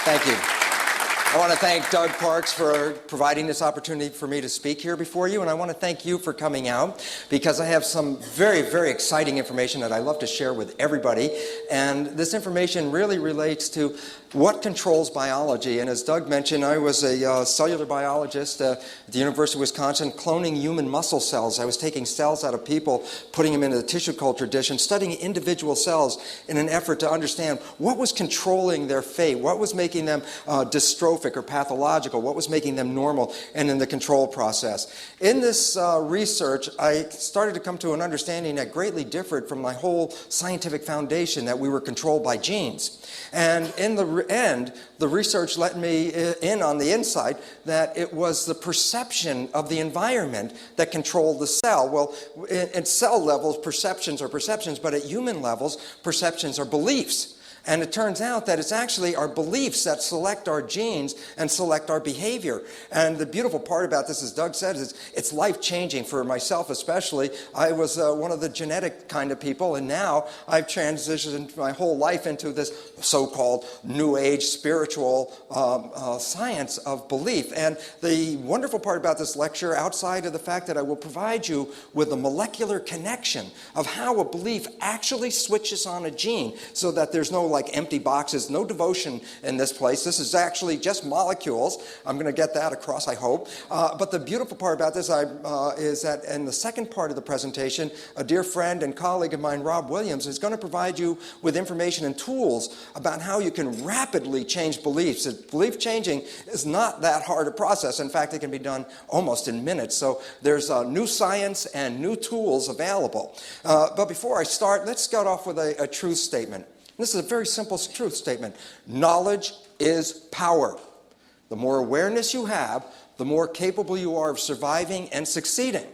Thank you. I want to thank Doug Parks for providing this opportunity for me to speak here before you, and I want to thank you for coming out because I have some very, very exciting information that I love to share with everybody, and this information really relates to what controls biology. And as Doug mentioned, I was a cellular biologist at the University of Wisconsin cloning human muscle cells. I was taking cells out of people, putting them into the tissue culture dish, and studying individual cells in an effort to understand what was controlling their fate, what was making them dystrophic or pathological, what was making them normal, and in the control process. In this research, I started to come to an understanding that greatly differed from my whole scientific foundation, that we were controlled by genes. And in the end, the research let me in on the inside that it was the perception of the environment that controlled the cell. Well, at cell levels, perceptions are perceptions, but at human levels, perceptions are beliefs. And it turns out that it's actually our beliefs that select our genes and select our behavior. And the beautiful part about this, as Doug said, is it's life-changing for myself especially. I was one of the genetic kind of people, and now I've transitioned my whole life into this so-called New Age spiritual science of belief. And the wonderful part about this lecture, outside of the fact that I will provide you with a molecular connection of how a belief actually switches on a gene so that there's no like empty boxes, no devotion in this place. This is actually just molecules. I'm going to get that across, I hope. But the beautiful part about this is that in the second part of the presentation, a dear friend and colleague of mine, Rob Williams, is going to provide you with information and tools about how you can rapidly change beliefs. Belief changing is not that hard a process. In fact, it can be done almost in minutes. So there's new science and new tools available. But before I start, let's start off with a truth statement. This is a very simple truth statement. Knowledge is power. The more awareness you have, the more capable you are of surviving and succeeding.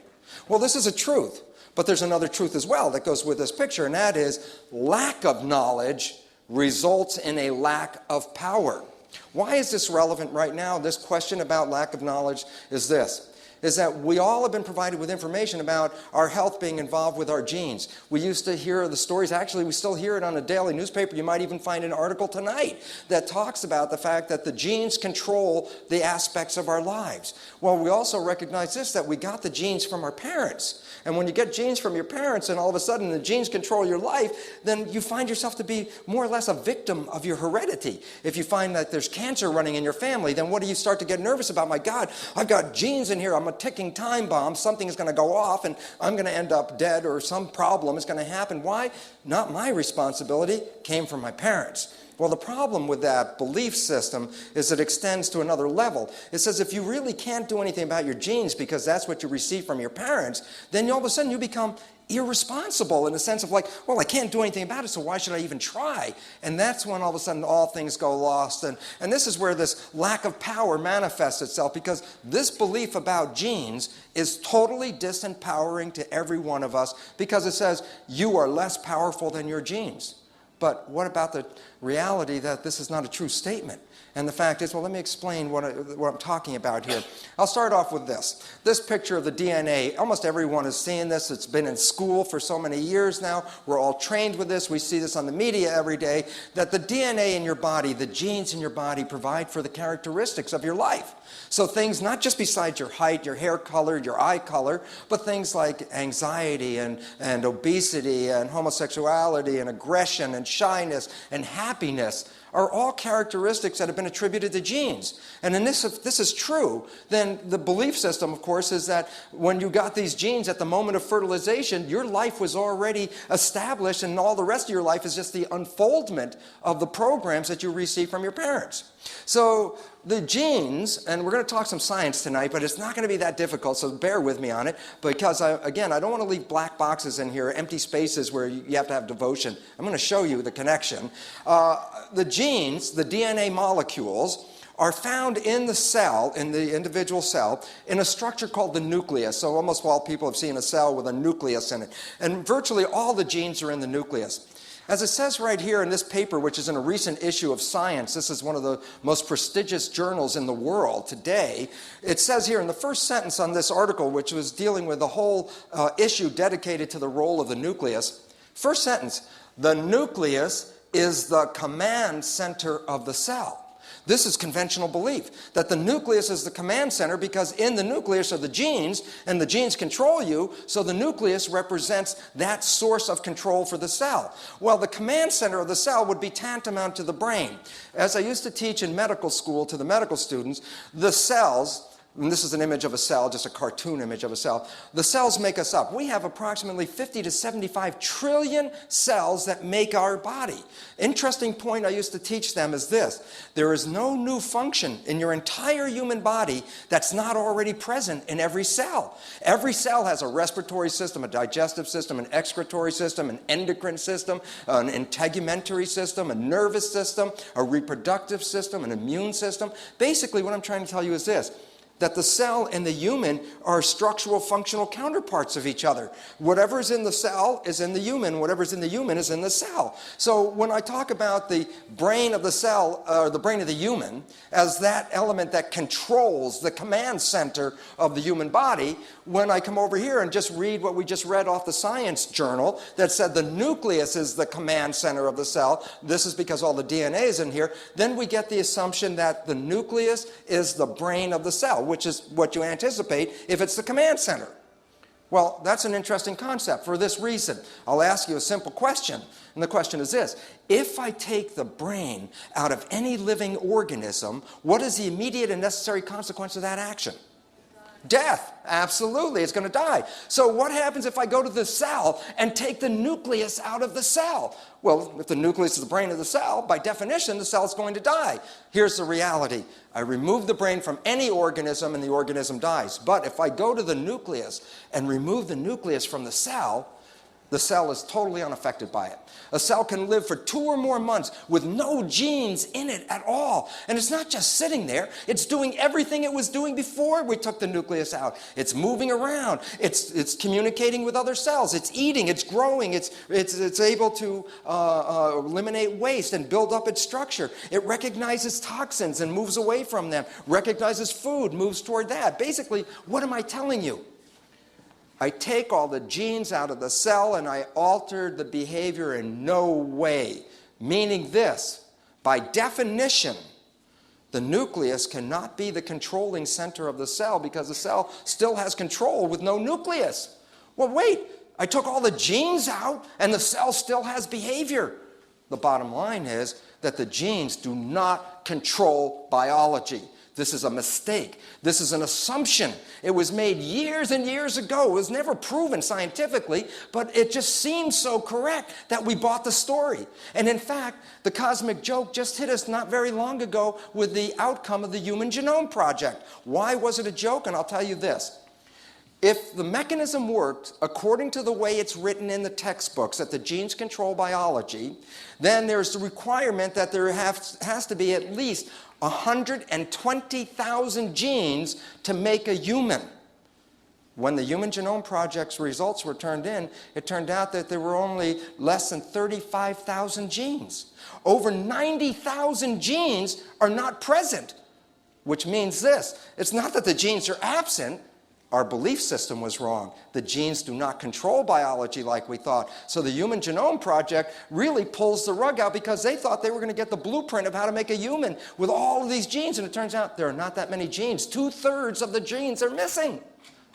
Well, this is a truth, but there's another truth as well that goes with this picture, and that is lack of knowledge results in a lack of power. Why is this relevant right now? This question about lack of knowledge is this. Is that we all have been provided with information about our health being involved with our genes. We used to hear the stories, actually we still hear it on a daily newspaper. You might even find an article tonight that talks about the fact that the genes control the aspects of our lives. Well, we also recognize this, that we got the genes from our parents. And when you get genes from your parents and all of a sudden the genes control your life, then you find yourself to be more or less a victim of your heredity. If you find that there's cancer running in your family, then what do you start to get nervous about? My God, I've got genes in here. I'm a ticking time bomb. Something is going to go off and I'm going to end up dead, or some problem is going to happen. Why? Not my responsibility. Came from my parents. Well, the problem with that belief system is it extends to another level. It says if you really can't do anything about your genes because that's what you receive from your parents, then all of a sudden you become irresponsible in the sense of like, well, I can't do anything about it, so why should I even try? And that's when all of a sudden all things go lost. And this is where this lack of power manifests itself, because this belief about genes is totally disempowering to every one of us, because it says you are less powerful than your genes. But what about the reality that this is not a true statement? And the fact is, well, let me explain what I'm talking about here. I'll start off with this. This picture of the DNA, almost everyone has seen this. It's been in school for so many years now. We're all trained with this. We see this on the media every day, that the DNA in your body, the genes in your body provide for the characteristics of your life. So things not just besides your height, your hair color, your eye color, but things like anxiety and obesity and homosexuality and aggression and shyness and happiness are all characteristics that have been attributed to genes. And if this is true, then the belief system, of course, is that when you got these genes at the moment of fertilization, your life was already established, and all the rest of your life is just the unfoldment of the programs that you received from your parents. So the genes, and we're going to talk some science tonight, but it's not going to be that difficult, so bear with me on it, because again, I don't want to leave black boxes in here, empty spaces where you have to have devotion. I'm going to show you the connection. The genes, the DNA molecules, are found in the cell, in the individual cell, in a structure called the nucleus. So almost all people have seen a cell with a nucleus in it. And virtually all the genes are in the nucleus. As it says right here in this paper, which is in a recent issue of Science, this is one of the most prestigious journals in the world today, it says here in the first sentence on this article, which was dealing with the whole issue dedicated to the role of the nucleus, first sentence, the nucleus is the command center of the cell. This is conventional belief, that the nucleus is the command center because in the nucleus are the genes, and the genes control you, so the nucleus represents that source of control for the cell. Well, the command center of the cell would be tantamount to the brain. As I used to teach in medical school to the medical students, the cells, and this is an image of a cell, just a cartoon image of a cell. The cells make us up. We have approximately 50 to 75 trillion cells that make our body. Interesting point I used to teach them is this. There is no new function in your entire human body that's not already present in every cell. Every cell has a respiratory system, a digestive system, an excretory system, an endocrine system, an integumentary system, a nervous system, a reproductive system, an immune system. Basically, what I'm trying to tell you is this, that the cell and the human are structural functional counterparts of each other. Whatever is in the cell is in the human, whatever is in the human is in the cell. So when I talk about the brain of the cell, or the brain of the human, as that element that controls the command center of the human body, when I come over here and just read what we just read off the science journal that said the nucleus is the command center of the cell, this is because all the DNA is in here, then we get the assumption that the nucleus is the brain of the cell, which is what you anticipate if it's the command center. Well, that's an interesting concept for this reason. I'll ask you a simple question, and the question is this. If I take the brain out of any living organism, what is the immediate and necessary consequence of that action? Death. Absolutely, it's going to die. So what happens if I go to the cell and take the nucleus out of the cell? Well, if the nucleus is the brain of the cell, by definition, the cell is going to die. Here's the reality. I remove the brain from any organism and the organism dies. But if I go to the nucleus and remove the nucleus from the cell is totally unaffected by it. A cell can live for 2 or more months with no genes in it at all. And it's not just sitting there. It's doing everything it was doing before we took the nucleus out. It's moving around. It's communicating with other cells. It's eating. It's growing. It's able to eliminate waste and build up its structure. It recognizes toxins and moves away from them. Recognizes food, moves toward that. Basically, what am I telling you? I take all the genes out of the cell and I alter the behavior in no way. Meaning this, by definition, the nucleus cannot be the controlling center of the cell because the cell still has control with no nucleus. Well, wait, I took all the genes out and the cell still has behavior. The bottom line is that the genes do not control biology. This is a mistake. This is an assumption. It was made years and years ago. It was never proven scientifically, but it just seemed so correct that we bought the story. And in fact, the cosmic joke just hit us not very long ago with the outcome of the Human Genome Project. Why was it a joke? And I'll tell you this. If the mechanism worked according to the way it's written in the textbooks, that the genes control biology, then there's the requirement that there has to be at least 120,000 genes to make a human. When the Human Genome Project's results were turned in, it turned out that there were only less than 35,000 genes. Over 90,000 genes are not present, which means this. It's not that the genes are absent. Our belief system was wrong. The genes do not control biology like we thought. So the Human Genome Project really pulls the rug out because they thought they were going to get the blueprint of how to make a human with all of these genes. And it turns out there are not that many genes. 2/3 of the genes are missing.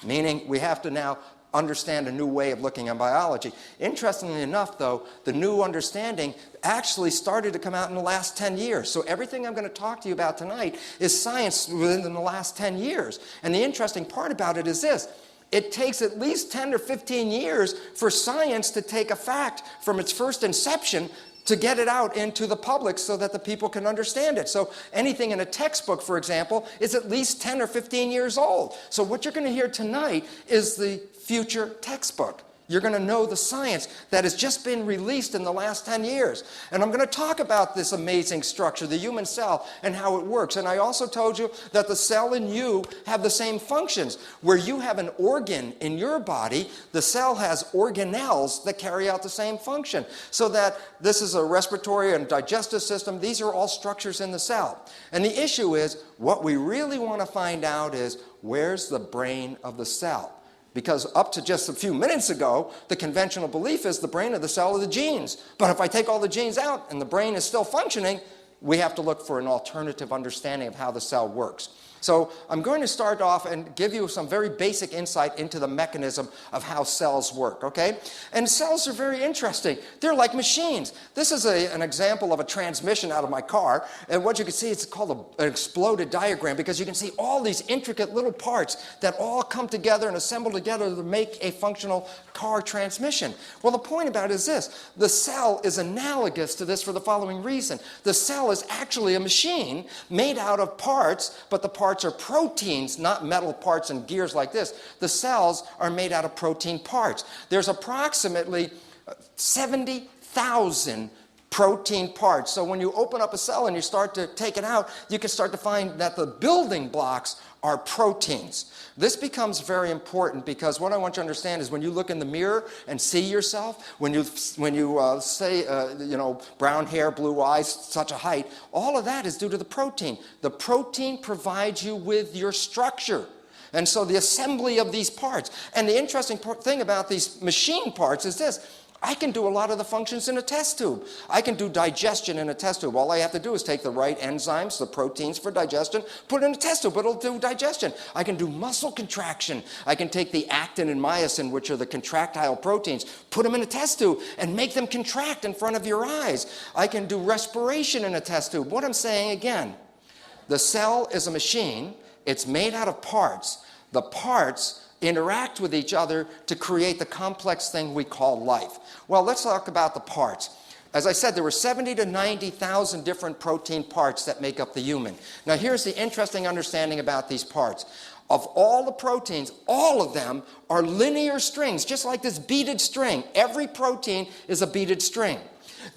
Meaning we have to now understand a new way of looking at biology. Interestingly enough, though, the new understanding actually started to come out in the last 10 years. So everything I'm going to talk to you about tonight is science within the last 10 years. And the interesting part about it is this. It takes at least 10 or 15 years for science to take a fact from its first inception to get it out into the public so that the people can understand it. So anything in a textbook, for example, is at least 10 or 15 years old. So what you're going to hear tonight is the future textbook. You're going to know the science that has just been released in the last 10 years. And I'm going to talk about this amazing structure, the human cell, and how it works. And I also told you that the cell and you have the same functions. Where you have an organ in your body, the cell has organelles that carry out the same function. So that this is a respiratory and digestive system. These are all structures in the cell. And the issue is, what we really want to find out is, where's the brain of the cell? Because up to just a few minutes ago, the conventional belief is the brain of the cell are the genes. But if I take all the genes out and the brain is still functioning, we have to look for an alternative understanding of how the cell works. So I'm going to start off and give you some very basic insight into the mechanism of how cells work, okay? And cells are very interesting. They're like machines. This is an example of a transmission out of my car, and what you can see, it's called an exploded diagram, because you can see all these intricate little parts that all come together and assemble together to make a functional car transmission. Well, the point about it is this. The cell is analogous to this for the following reason. The cell is actually a machine made out of parts, but the parts are proteins, not metal parts and gears like this. The cells are made out of protein parts. There's approximately 70,000 protein parts. So when you open up a cell and you start to take it out, you can start to find that the building blocks are proteins. This becomes very important because what I want you to understand is when you look in the mirror and see yourself, when you say, you know, brown hair, blue eyes, such a height, all of that is due to the protein. The protein provides you with your structure. And so the assembly of these parts. And the interesting thing about these machine parts is this. I can do a lot of the functions in a test tube. I can do digestion in a test tube. All I have to do is take the right enzymes, the proteins for digestion, put it in a test tube, it'll do digestion. I can do muscle contraction. I can take the actin and myosin, which are the contractile proteins, put them in a test tube and make them contract in front of your eyes. I can do respiration in a test tube. What I'm saying again, the cell is a machine. It's made out of parts. The parts interact with each other to create the complex thing we call life. Well, let's talk about the parts. As I said, there were 70 to 90,000 different protein parts that make up the human. Now, here's the interesting understanding about these parts. Of all the proteins, all of them are linear strings, just like this beaded string. Every protein is a beaded string.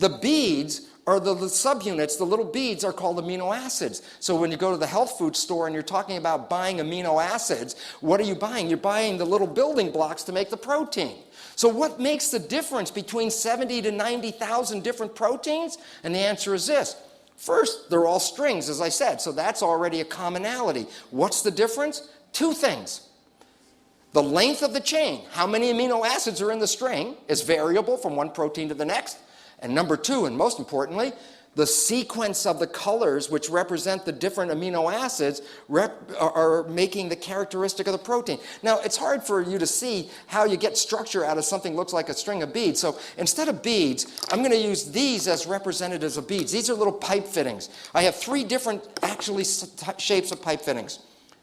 The beads or the subunits, the little beads, are called amino acids. So when you go to the health food store and you're talking about buying amino acids, what are you buying? You're buying the little building blocks to make the protein. So what makes the difference between 70 to 90,000 different proteins? And the answer is this. First, they're all strings, as I said, so that's already a commonality. What's the difference? Two things. The length of the chain, how many amino acids are in the string, is variable from one protein to the next. And number two, and most importantly, the sequence of the colors which represent the different amino acids are making the characteristic of the protein. Now, it's hard for you to see how you get structure out of something that looks like a string of beads. So instead of beads, I'm going to use these as representatives of beads. These are little pipe fittings. I have three different, actually, shapes of pipe fittings.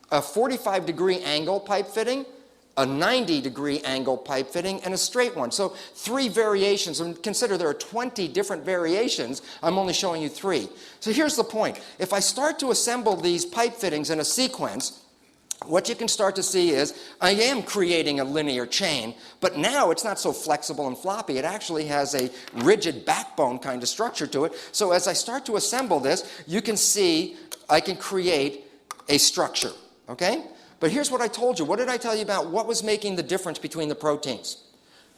A 45-degree angle pipe fitting, a 90-degree angle pipe fitting, and a straight one. So three variations, and consider there are 20 different variations. I'm only showing you three. So here's the point. If I start to assemble these pipe fittings in a sequence, what you can start to see is I am creating a linear chain, but now it's not so flexible and floppy. It actually has a rigid backbone kind of structure to it. So as I start to assemble this, you can see I can create a structure, okay? But here's what I told you. What did I tell you about what was making the difference between the proteins?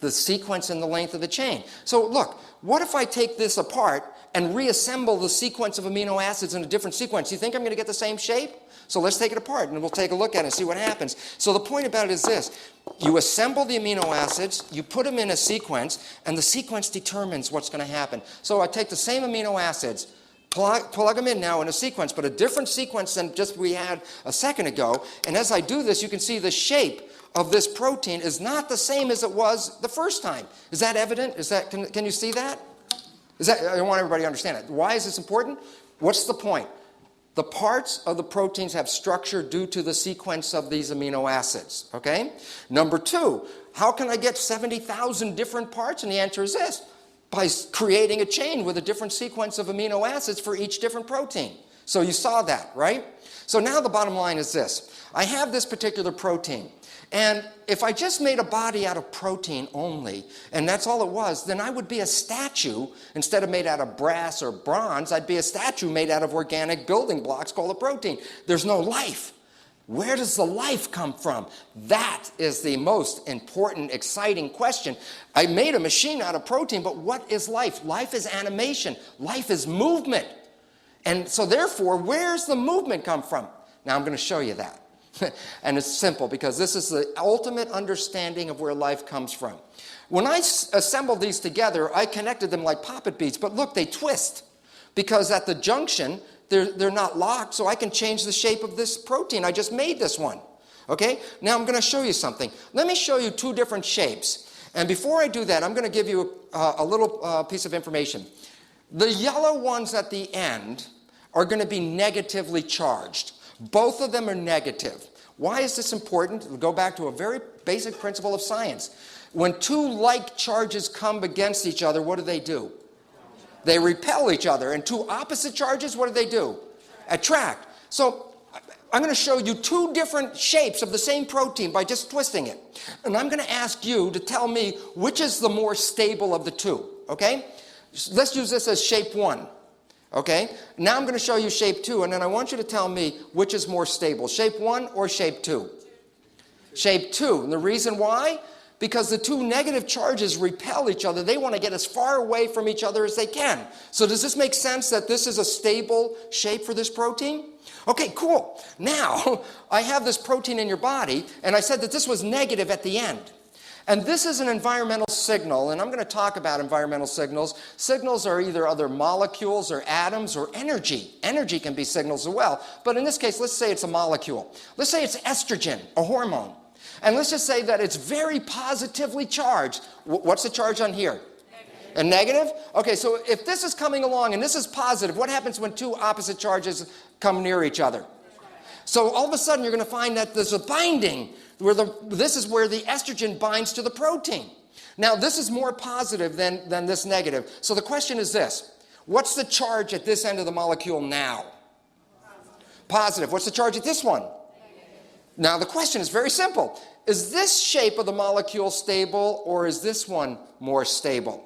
The sequence and the length of the chain. So look, what if I take this apart and reassemble the sequence of amino acids in a different sequence? You think I'm going to get the same shape? So let's take it apart and we'll take a look at it and see what happens. So the point about it is this. You assemble the amino acids, you put them in a sequence, and the sequence determines what's going to happen. So I take the same amino acids, plug them in now in a sequence, but a different sequence than just we had a second ago. And as I do this, you can see the shape of this protein is not the same as it was the first time. Is that evident? Is that, can you see that? I want everybody to understand it. Why is this important? What's the point? The parts of the proteins have structure due to the sequence of these amino acids, okay? Number two, how can I get 70,000 different parts? And the answer is this. By creating a chain with a different sequence of amino acids for each different protein. So you saw that, right? So now the bottom line is this. I have this particular protein. And if I just made a body out of protein only, and that's all it was, then I would be a statue. Instead of made out of brass or bronze, I'd be a statue made out of organic building blocks called a protein. There's no life. Where does the life come from? That is the most important, exciting question. I made a machine out of protein, but what is life? Life is animation. Life is movement. And so therefore, where's the movement come from? Now I'm going to show you that. And it's simple because this is the ultimate understanding of where life comes from. When I assembled these together, I connected them like poppet beads, but look, they twist. because at the junction, they're not locked, so I can change the shape of this protein. I just made this one. Okay? Now I'm going to show you something. Let me show you two different shapes. And before I do that, I'm going to give you a little piece of information. The yellow ones at the end are going to be negatively charged. Both of them are negative. Why is this important? We'll go back to a very basic principle of science. When two like charges come against each other, what do? They repel each other. And two opposite charges, what do? Attract. So I'm going to show you two different shapes of the same protein by just twisting it. And I'm going to ask you to tell me which is the more stable of the two. Okay? Let's use this as shape 1. Okay? Now I'm going to show you shape 2, and then I want you to tell me which is more stable, shape 1 or shape 2? Shape 2. And the reason why? Because the two negative charges repel each other. They want to get as far away from each other as they can. So does this make sense that this is a stable shape for this protein? Okay, cool. Now, I have this protein in your body, and I said that this was negative at the end. And this is an environmental signal, and I'm going to talk about environmental signals. Signals are either other molecules or atoms or energy. Energy can be signals as well. But in this case, let's say it's a molecule. Let's say it's estrogen, a hormone. And let's just say that it's very positively charged. What's the charge on here? Negative. A negative? Okay, so if this is coming along and this is positive, what happens when two opposite charges come near each other? So all of a sudden you're going to find that there's a binding. This is where the estrogen binds to the protein. Now this is more positive than this negative. So the question is this. What's the charge at this end of the molecule now? Positive. What's the charge at this one? Now the question is very simple. Is this shape of the molecule stable or is this one more stable?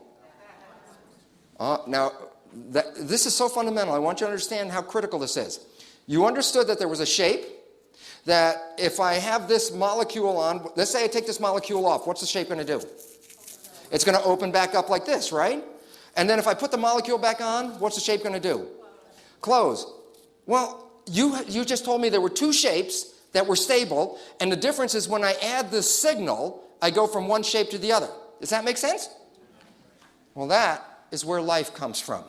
Now this is so fundamental. I want you to understand how critical this is. You understood that there was a shape, that if I have this molecule on, let's say I take this molecule off, what's the shape going to do? It's going to open back up like this, right? And then if I put the molecule back on, what's the shape going to do? Close. Well, you just told me there were two shapes that were stable, and the difference is when I add this signal, I go from one shape to the other. Does that make sense? Well, that is where life comes from.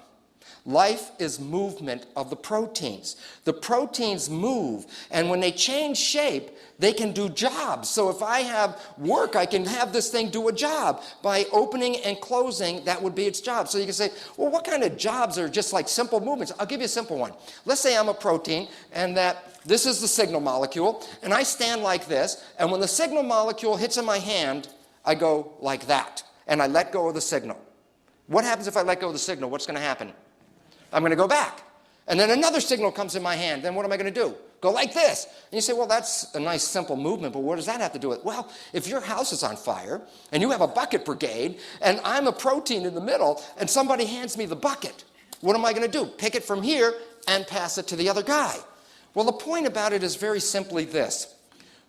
Life is movement of the proteins. The proteins move, and when they change shape, they can do jobs. So if I have work, I can have this thing do a job. By opening and closing, that would be its job. So you can say, well, what kind of jobs are just like simple movements? I'll give you a simple one. Let's say I'm a protein, and that this is the signal molecule, and I stand like this, and when the signal molecule hits in my hand, I go like that, and I let go of the signal. What happens if I let go of the signal? What's going to happen? I'm going to go back. And then another signal comes in my hand. Then what am I going to do? Go like this. And you say, well, that's a nice simple movement, but what does that have to do with it? Well, if your house is on fire and you have a bucket brigade and I'm a protein in the middle and somebody hands me the bucket, what am I going to do? Pick it from here and pass it to the other guy. Well, the point about it is very simply this.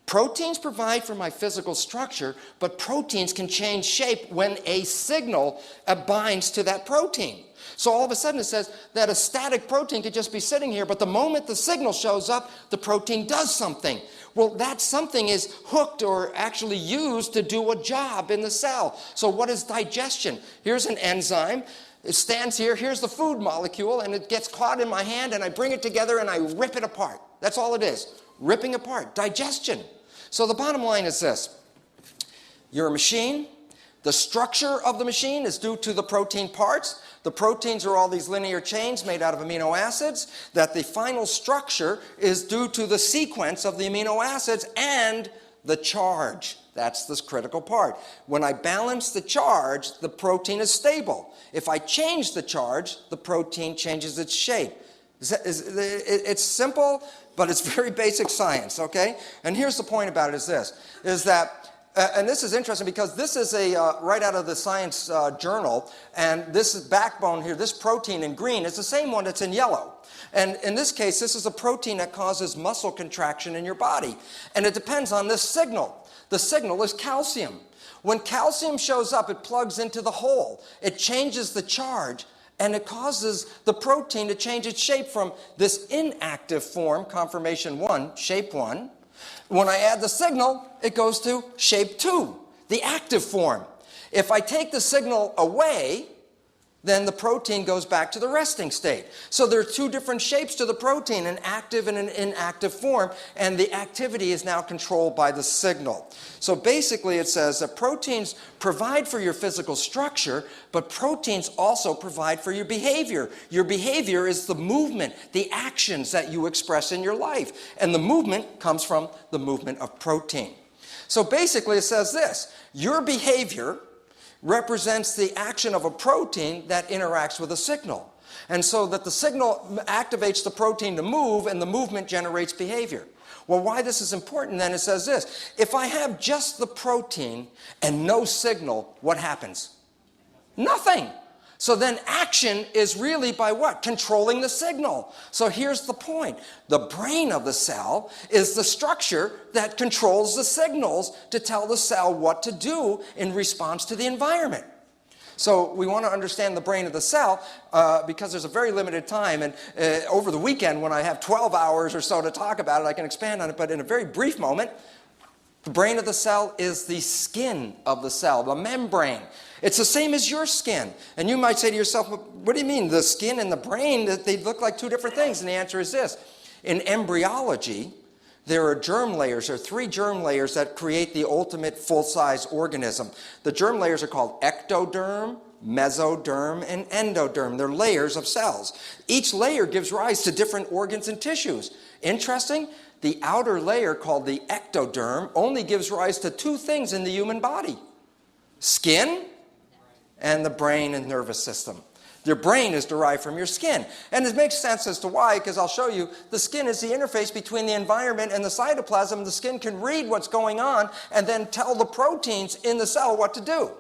Proteins provide for my physical structure, but proteins can change shape when a signal binds to that protein. So all of a sudden it says that a static protein could just be sitting here, but the moment the signal shows up, the protein does something. Well, that something is hooked or actually used to do a job in the cell. So what is digestion? Here's an enzyme. It stands here. Here's the food molecule, and it gets caught in my hand, and I bring it together, and I rip it apart. That's all it is, ripping apart, digestion. So the bottom line is this. You're a machine. The structure of the machine is due to the protein parts. The proteins are all these linear chains made out of amino acids, that the final structure is due to the sequence of the amino acids and the charge. That's this critical part. When I balance the charge, the protein is stable. If I change the charge, the protein changes its shape. It's simple, but it's very basic science, okay? And here's the point about it is this, is that and this is interesting because this is right out of the Science journal, and this backbone here, this protein in green, is the same one that's in yellow. And in this case, this is a protein that causes muscle contraction in your body. And it depends on this signal. The signal is calcium. When calcium shows up, it plugs into the hole. It changes the charge, and it causes the protein to change its shape from this inactive form, conformation 1, shape 1. When I add the signal, it goes to shape 2, the active form. If I take the signal away, then the protein goes back to the resting state. So there are two different shapes to the protein, an active and an inactive form, and the activity is now controlled by the signal. So basically it says that proteins provide for your physical structure, but proteins also provide for your behavior. Your behavior is the movement, the actions that you express in your life, and the movement comes from the movement of protein. So basically it says this: your behavior represents the action of a protein that interacts with a signal. And so that the signal activates the protein to move, and the movement generates behavior. Well, why this is important then, it says this: if I have just the protein and no signal, what happens? Nothing. So then action is really by what? Controlling the signal. So here's the point. The brain of the cell is the structure that controls the signals to tell the cell what to do in response to the environment. So we want to understand the brain of the cell because there's a very limited time, and over the weekend when I have 12 hours or so to talk about it, I can expand on it, but in a very brief moment, the brain of the cell is the skin of the cell, the membrane. It's the same as your skin. And you might say to yourself, what do you mean, the skin and the brain, they look like two different things? And the answer is this: in embryology, there are germ layers. There are 3 germ layers that create the ultimate full-size organism. The germ layers are called ectoderm, mesoderm, and endoderm. They're layers of cells. Each layer gives rise to different organs and tissues. Interesting, the outer layer, called the ectoderm, only gives rise to 2 things in the human body: skin and the brain and nervous system. Your brain is derived from your skin. And it makes sense as to why, because I'll show you, the skin is the interface between the environment and the cytoplasm. The skin can read what's going on and then tell the proteins in the cell what to do.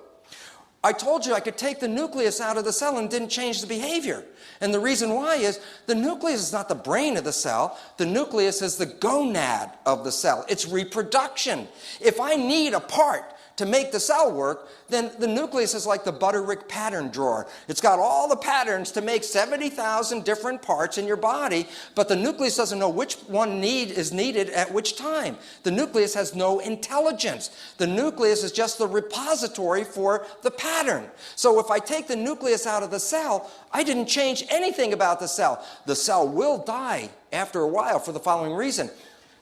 I told you I could take the nucleus out of the cell and didn't change the behavior. And the reason why is the nucleus is not the brain of the cell. The nucleus is the gonad of the cell. It's reproduction. If I need a part to make the cell work, then the nucleus is like the Butterick pattern drawer. It's got all the patterns to make 70,000 different parts in your body, but the nucleus doesn't know which one is needed at which time. The nucleus has no intelligence. The nucleus is just the repository for the pattern. So if I take the nucleus out of the cell, I didn't change anything about the cell. The cell will die after a while for the following reason: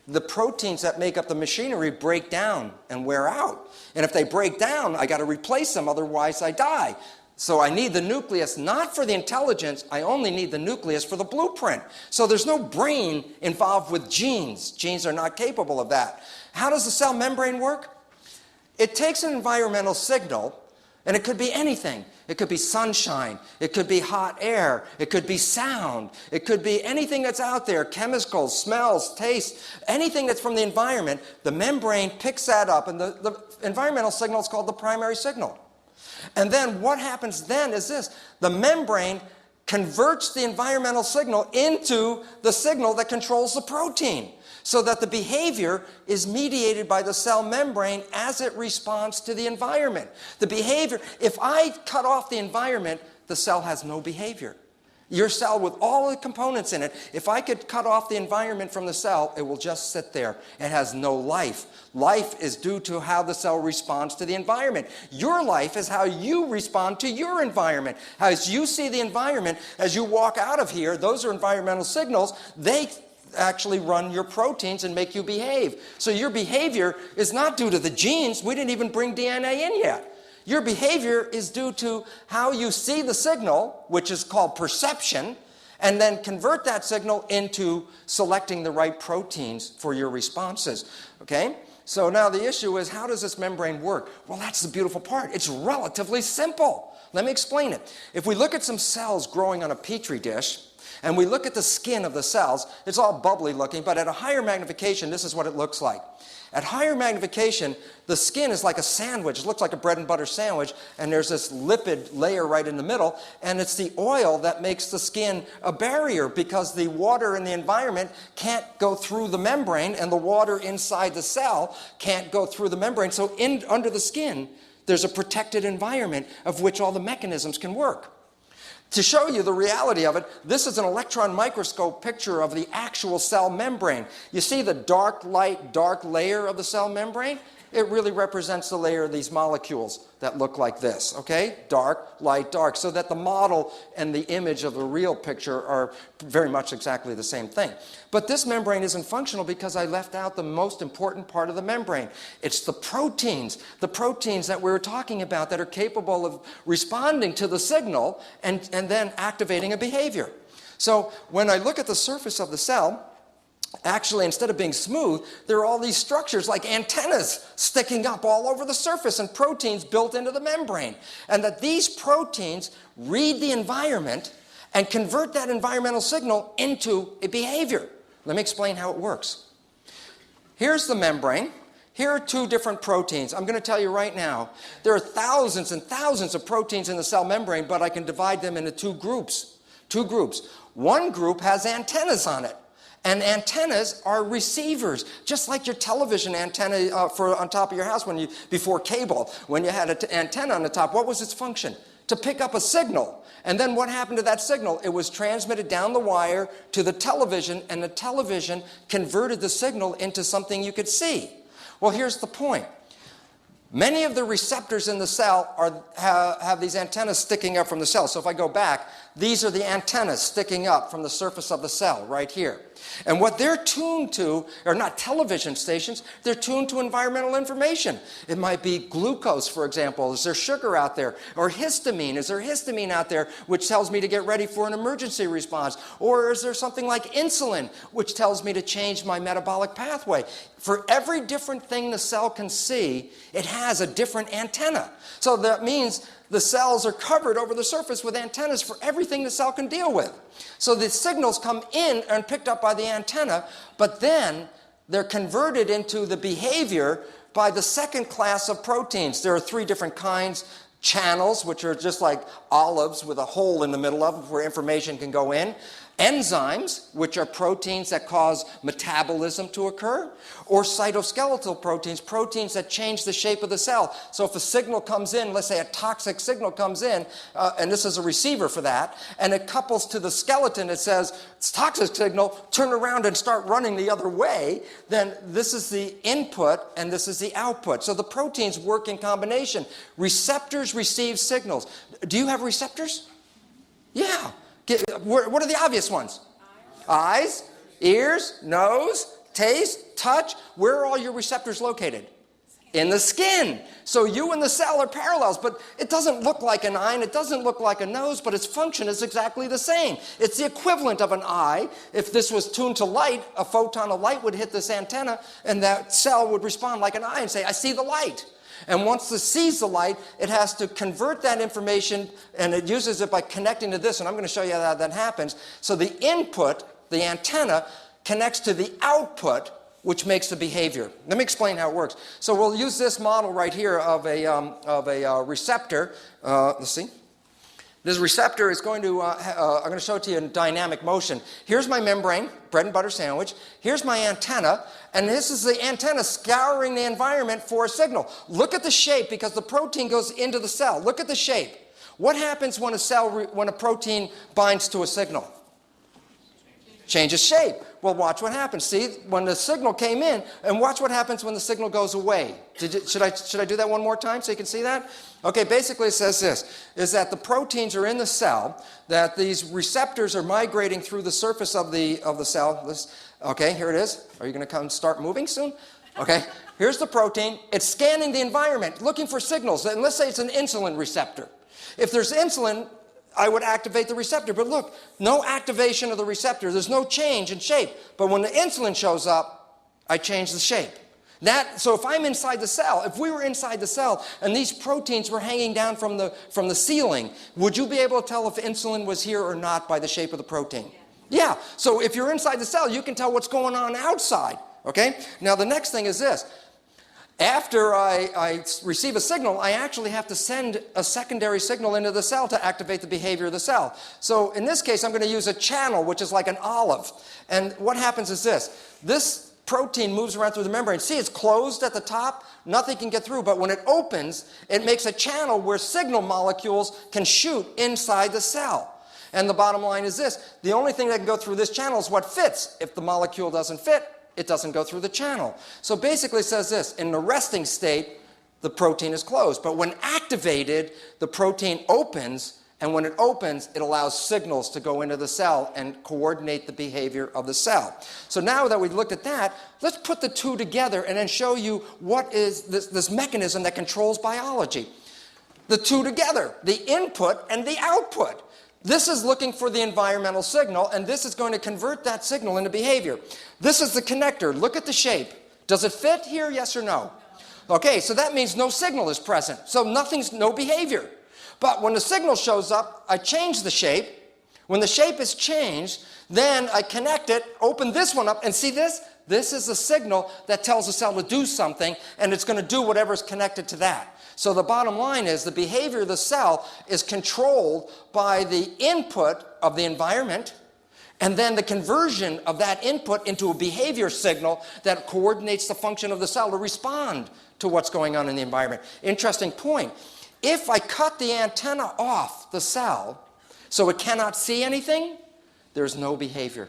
the proteins that make up the machinery break down and wear out. And if they break down, I got to replace them, otherwise I die. So I need the nucleus not for the intelligence, I only need the nucleus for the blueprint. So there's no brain involved with genes. Genes are not capable of that. How does the cell membrane work? It takes an environmental signal, and it could be anything. It could be sunshine, it could be hot air, it could be sound, it could be anything that's out there, chemicals, smells, taste, anything that's from the environment. The membrane picks that up, and the environmental signal is called the primary signal. And then what happens then is this: the membrane converts the environmental signal into the signal that controls the protein, so that the behavior is mediated by the cell membrane as it responds to the environment. The behavior, if I cut off the environment, the cell has no behavior. Your cell with all the components in it, if I could cut off the environment from the cell, it will just sit there. It has no life. Life is due to how the cell responds to the environment. Your life is how you respond to your environment. As you see the environment, as you walk out of here, those are environmental signals. They actually run your proteins and make you behave. So your behavior is not due to the genes. We didn't even bring DNA in yet. Your behavior is due to how you see the signal, which is called perception, and then convert that signal into selecting the right proteins for your responses. Okay? So now the issue is, how does this membrane work? Well, that's the beautiful part. It's relatively simple. Let me explain it. If we look at some cells growing on a petri dish, and we look at the skin of the cells, it's all bubbly looking, but at a higher magnification, this is what it looks like. At higher magnification, the skin is like a sandwich. It looks like a bread and butter sandwich, and there's this lipid layer right in the middle, and it's the oil that makes the skin a barrier, because the water in the environment can't go through the membrane, and the water inside the cell can't go through the membrane. So under the skin, there's a protected environment of which all the mechanisms can work. To show you the reality of it, this is an electron microscope picture of the actual cell membrane. You see the dark light, dark layer of the cell membrane? it really represents the layer of these molecules that look like this, okay? Dark, light, dark, so that the model and the image of the real picture are very much exactly the same thing. But this membrane isn't functional because I left out the most important part of the membrane. It's the proteins that we were talking about that are capable of responding to the signal and then activating a behavior. So when I look at the surface of the cell, actually, instead of being smooth, there are all these structures like antennas sticking up all over the surface and proteins built into the membrane. And that these proteins read the environment and convert that environmental signal into a behavior. Let me explain how it works. Here's the membrane. Here are two different proteins. I'm going to tell you right now, there are thousands and thousands of proteins in the cell membrane, but I can divide them into two groups. One group has antennas on it. And antennas are receivers, just like your television antenna on top of your house before cable. When you had an antenna on the top, what was its function? To pick up a signal. And then what happened to that signal? It was transmitted down the wire to the television, and the television converted the signal into something you could see. Well, here's the point. Many of the receptors in the cell have these antennas sticking up from the cell. So if I go back, these are the antennas sticking up from the surface of the cell right here. And what they're tuned to are not television stations, they're tuned to environmental information. It might be glucose, for example. Is there sugar out there? Or histamine. Is there histamine out there which tells me to get ready for an emergency response? Or is there something like insulin which tells me to change my metabolic pathway? For every different thing the cell can see, it has a different antenna. So that means the cells are covered over the surface with antennas for everything the cell can deal with. So the signals come in and picked up by the antenna, but then they're converted into the behavior by the second class of proteins. There are three different kinds. Channels, which are just like olives with a hole in the middle of it where information can go in. Enzymes, which are proteins that cause metabolism to occur, or cytoskeletal proteins, proteins that change the shape of the cell. So if a signal comes in, let's say a toxic signal comes in, and this is a receiver for that, and it couples to the skeleton, it says, it's toxic signal, turn around and start running the other way, then this is the input and this is the output. So the proteins work in combination. Receptors receive signals. Do you have receptors? Yeah. What are the obvious ones? Eyes, ears, nose, taste, touch. Where are all your receptors located? In the skin. So you and the cell are parallels, but it doesn't look like an eye and it doesn't look like a nose, but its function is exactly the same. It's the equivalent of an eye. If this was tuned to light, a photon of light would hit this antenna and that cell would respond like an eye and say, I see the light. And once it sees the light, it has to convert that information, and it uses it by connecting to this, and I'm going to show you how that happens. So the input, the antenna, connects to the output, which makes the behavior. Let me explain how it works. So we'll use this model right here of a receptor. Let's see. This receptor is going to, I'm going to show it to you in dynamic motion. Here's my membrane, bread and butter sandwich. Here's my antenna, and this is the antenna scouring the environment for a signal. Look at the shape because the protein goes into the cell. Look at the shape. What happens when a protein binds to a signal? Changes shape. Well, watch what happens. See, when the signal came in, and watch what happens when the signal goes away. Should I do that one more time so you can see that? Okay, basically it says this, is that the proteins are in the cell, that these receptors are migrating through the surface of the cell. Okay, here it is. Are you going to come start moving soon? Okay, here's the protein. It's scanning the environment, looking for signals. And let's say it's an insulin receptor. If there's insulin, I would activate the receptor. But look, no activation of the receptor. There's no change in shape. But when the insulin shows up, I change the shape. So if I'm inside the cell, if we were inside the cell and these proteins were hanging down from the ceiling, would you be able to tell if insulin was here or not by the shape of the protein? Yeah. So if you're inside the cell, you can tell what's going on outside. Okay? Now the next thing is this. After I receive a signal, I actually have to send a secondary signal into the cell to activate the behavior of the cell. So in this case, I'm going to use a channel, which is like an olive. And what happens is this. This protein moves around through the membrane. See, it's closed at the top. Nothing can get through. But when it opens, it makes a channel where signal molecules can shoot inside the cell. And the bottom line is this. The only thing that can go through this channel is what fits. If the molecule doesn't fit, it doesn't go through the channel. So basically it says this, in the resting state, the protein is closed. But when activated, the protein opens, and when it opens, it allows signals to go into the cell and coordinate the behavior of the cell. So now that we've looked at that, let's put the two together and then show you what is this mechanism that controls biology. The two together, the input and the output. This is looking for the environmental signal, and this is going to convert that signal into behavior. This is the connector. Look at the shape. Does it fit here, yes or no? Okay, so that means no signal is present. So no behavior. But when the signal shows up, I change the shape. When the shape is changed, then I connect it, open this one up, and see this? This is a signal that tells the cell to do something, and it's going to do whatever is connected to that. So the bottom line is the behavior of the cell is controlled by the input of the environment, and then the conversion of that input into a behavior signal that coordinates the function of the cell to respond to what's going on in the environment. Interesting point. If I cut the antenna off the cell so it cannot see anything, there's no behavior.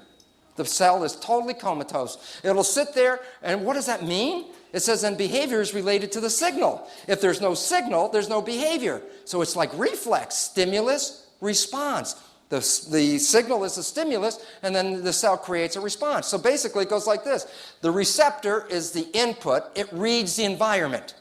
The cell is totally comatose. It'll sit there, and what does that mean? It says then behavior is related to the signal. If there's no signal, there's no behavior. So it's like reflex, stimulus, response. The signal is the stimulus, and then the cell creates a response. So basically it goes like this. The receptor is the input. It reads the environment.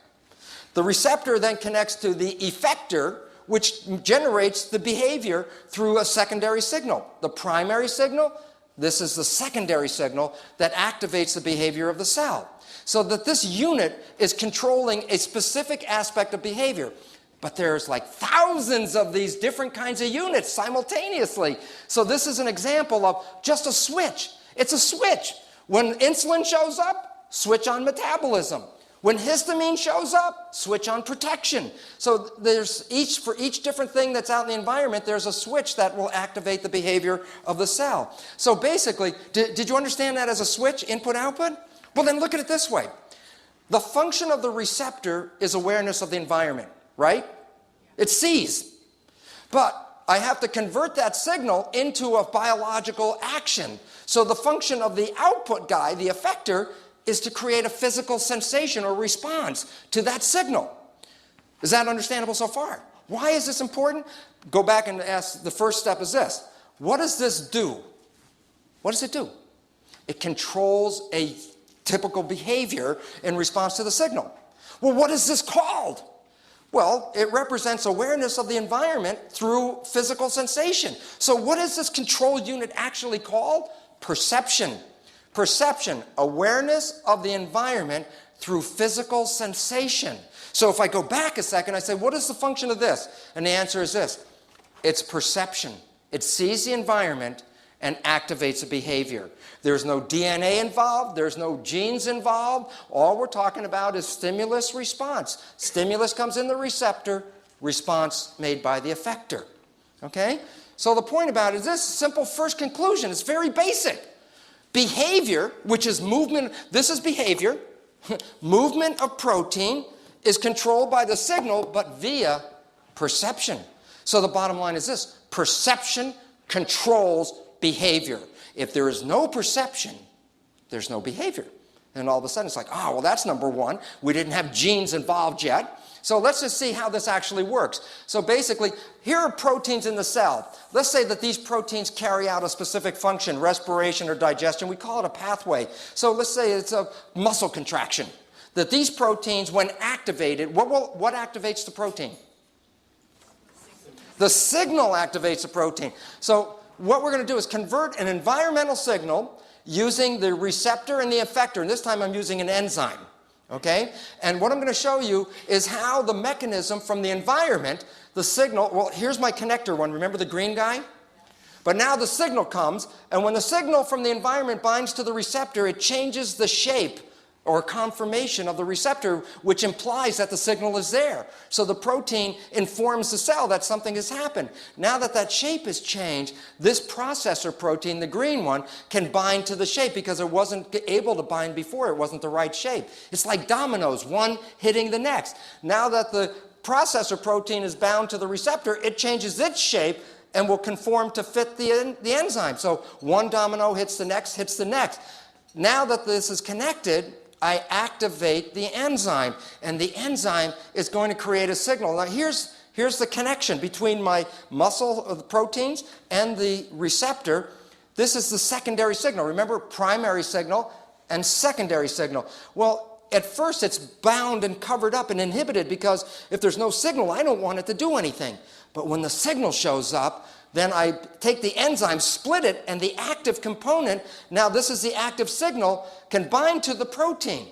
The receptor then connects to the effector, which generates the behavior through a secondary signal. The primary signal, this is the secondary signal that activates the behavior of the cell. So that this unit is controlling a specific aspect of behavior. But there's like thousands of these different kinds of units simultaneously. So this is an example of just a switch. It's a switch. When insulin shows up, switch on metabolism. When histamine shows up, switch on protection. So there's for each different thing that's out in the environment, there's a switch that will activate the behavior of the cell. So basically, did you understand that as a switch, input-output? Well, then look at it this way. The function of the receptor is awareness of the environment, right? It sees. But I have to convert that signal into a biological action. So the function of the output guy, the effector, is to create a physical sensation or response to that signal. Is that understandable so far? Why is this important? Go back and ask, the first step is this. What does this do? What does it do? It controls a typical behavior in response to the signal. Well, what is this called? Well, it represents awareness of the environment through physical sensation. So what is this control unit actually called? Perception. Perception, awareness of the environment through physical sensation. So if I go back a second, I say, what is the function of this? And the answer is this. It's perception. It sees the environment and activates a behavior. There's no DNA involved. There's no genes involved. All we're talking about is stimulus response. Stimulus comes in the receptor, response made by the effector. Okay? So the point about it is this simple first conclusion. It's very basic. Behavior, which is movement, this is behavior. Movement of protein is controlled by the signal, but via perception. So the bottom line is this. Perception controls behavior. If there is no perception, there's no behavior. And all of a sudden it's like, oh, well, that's number one. We didn't have genes involved yet. So let's just see how this actually works. So basically, here are proteins in the cell. Let's say that these proteins carry out a specific function, respiration or digestion. We call it a pathway. So let's say it's a muscle contraction. That these proteins, when activated, what activates the protein? The signal activates the protein. So what we're going to do is convert an environmental signal using the receptor and the effector. And this time I'm using an enzyme. Okay? And what I'm going to show you is how the mechanism from the environment, the signal, well, here's my connector one. Remember the green guy? But now the signal comes, and when the signal from the environment binds to the receptor, it changes the shape or conformation of the receptor, which implies that the signal is there. So the protein informs the cell that something has happened. Now that that shape has changed, this processor protein, the green one, can bind to the shape because it wasn't able to bind before. It wasn't the right shape. It's like dominoes, one hitting the next. Now that the processor protein is bound to the receptor, it changes its shape and will conform to fit the enzyme. So one domino hits the next, hits the next. now that this is connected, I activate the enzyme, and the enzyme is going to create a signal. Now here's the connection between my muscle of the proteins and the receptor. This is the secondary signal. Remember, primary signal and secondary signal. Well, at first it's bound and covered up and inhibited because if there's no signal, I don't want it to do anything. But when the signal shows up, then I take the enzyme, split it, and the active component, now this is the active signal, can bind to the protein.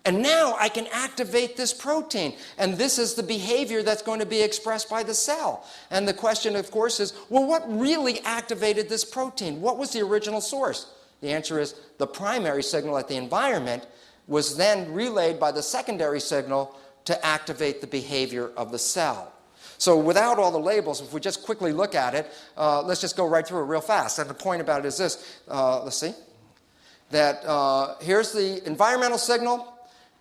And now I can activate this protein. And this is the behavior that's going to be expressed by the cell. And the question, of course, is, well, what really activated this protein? What was the original source? The answer is the primary signal at the environment was then relayed by the secondary signal to activate the behavior of the cell. So without all the labels, if we just quickly look at it, let's just go right through it real fast. And the point about it is this. Let's see. That here's the environmental signal.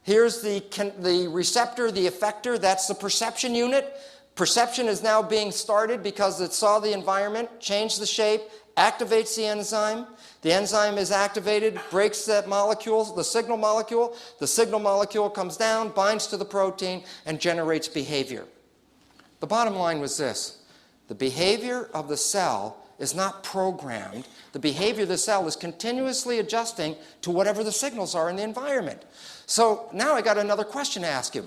Here's the receptor, the effector. That's the perception unit. Perception is now being started because it saw the environment, changed the shape, activates the enzyme. The enzyme is activated, breaks that molecule, the signal molecule. The signal molecule comes down, binds to the protein, and generates behavior. The bottom line was this. The behavior of the cell is not programmed. The behavior of the cell is continuously adjusting to whatever the signals are in the environment. So now I got another question to ask you.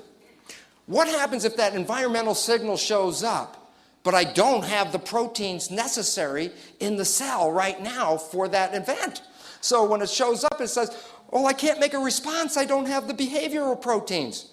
What happens if that environmental signal shows up, but I don't have the proteins necessary in the cell right now for that event? So when it shows up, it says, oh, I can't make a response. I don't have the behavioral proteins.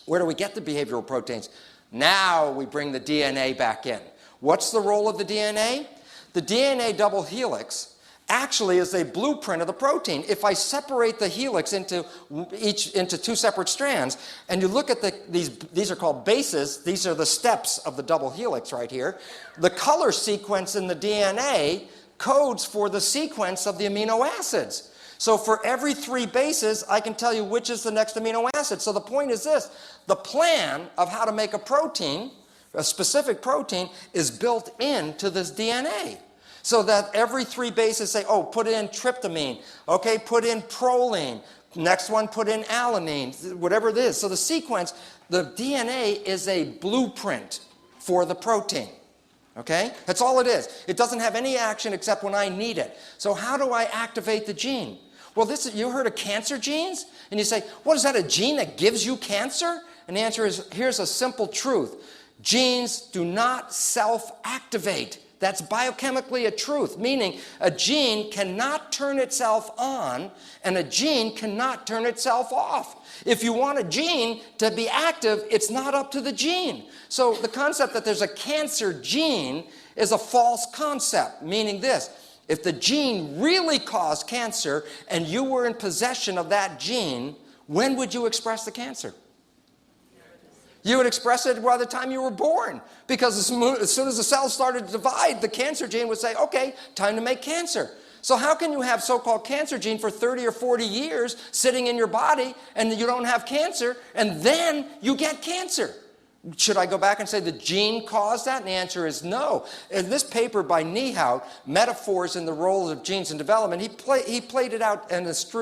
Where do we get the behavioral proteins? Now we bring the DNA back in. What's the role of the DNA? The DNA double helix actually is a blueprint of the protein. If I separate the helix into two separate strands, and you look at these are called bases, these are the steps of the double helix right here. The color sequence in the DNA codes for the sequence of the amino acids. So for every 3 bases, I can tell you which is the next amino acid. So the point is this, the plan of how to make a protein, a specific protein, is built into this DNA. So that every 3 bases say, oh, put in tryptamine, okay, put in proline, next one put in alanine, whatever it is. So the sequence, the DNA is a blueprint for the protein. Okay? That's all it is. It doesn't have any action except when I need it. So how do I activate the gene? Well, you heard of cancer genes? And you say, what is that, a gene that gives you cancer? And the answer is, here's a simple truth. Genes do not self-activate. That's biochemically a truth, meaning a gene cannot turn itself on and a gene cannot turn itself off. If you want a gene to be active, it's not up to the gene. So the concept that there's a cancer gene is a false concept, meaning this. If the gene really caused cancer and you were in possession of that gene, when would you express the cancer? You would express it by the time you were born, because as soon as the cells started to divide, the cancer gene would say, okay, time to make cancer. So how can you have so-called cancer gene for 30 or 40 years sitting in your body and you don't have cancer, and then you get cancer? Should I go back and say the gene caused that? And the answer is no. In this paper by Niehaut, Metaphors in the Roles of Genes in Development, he played it out in this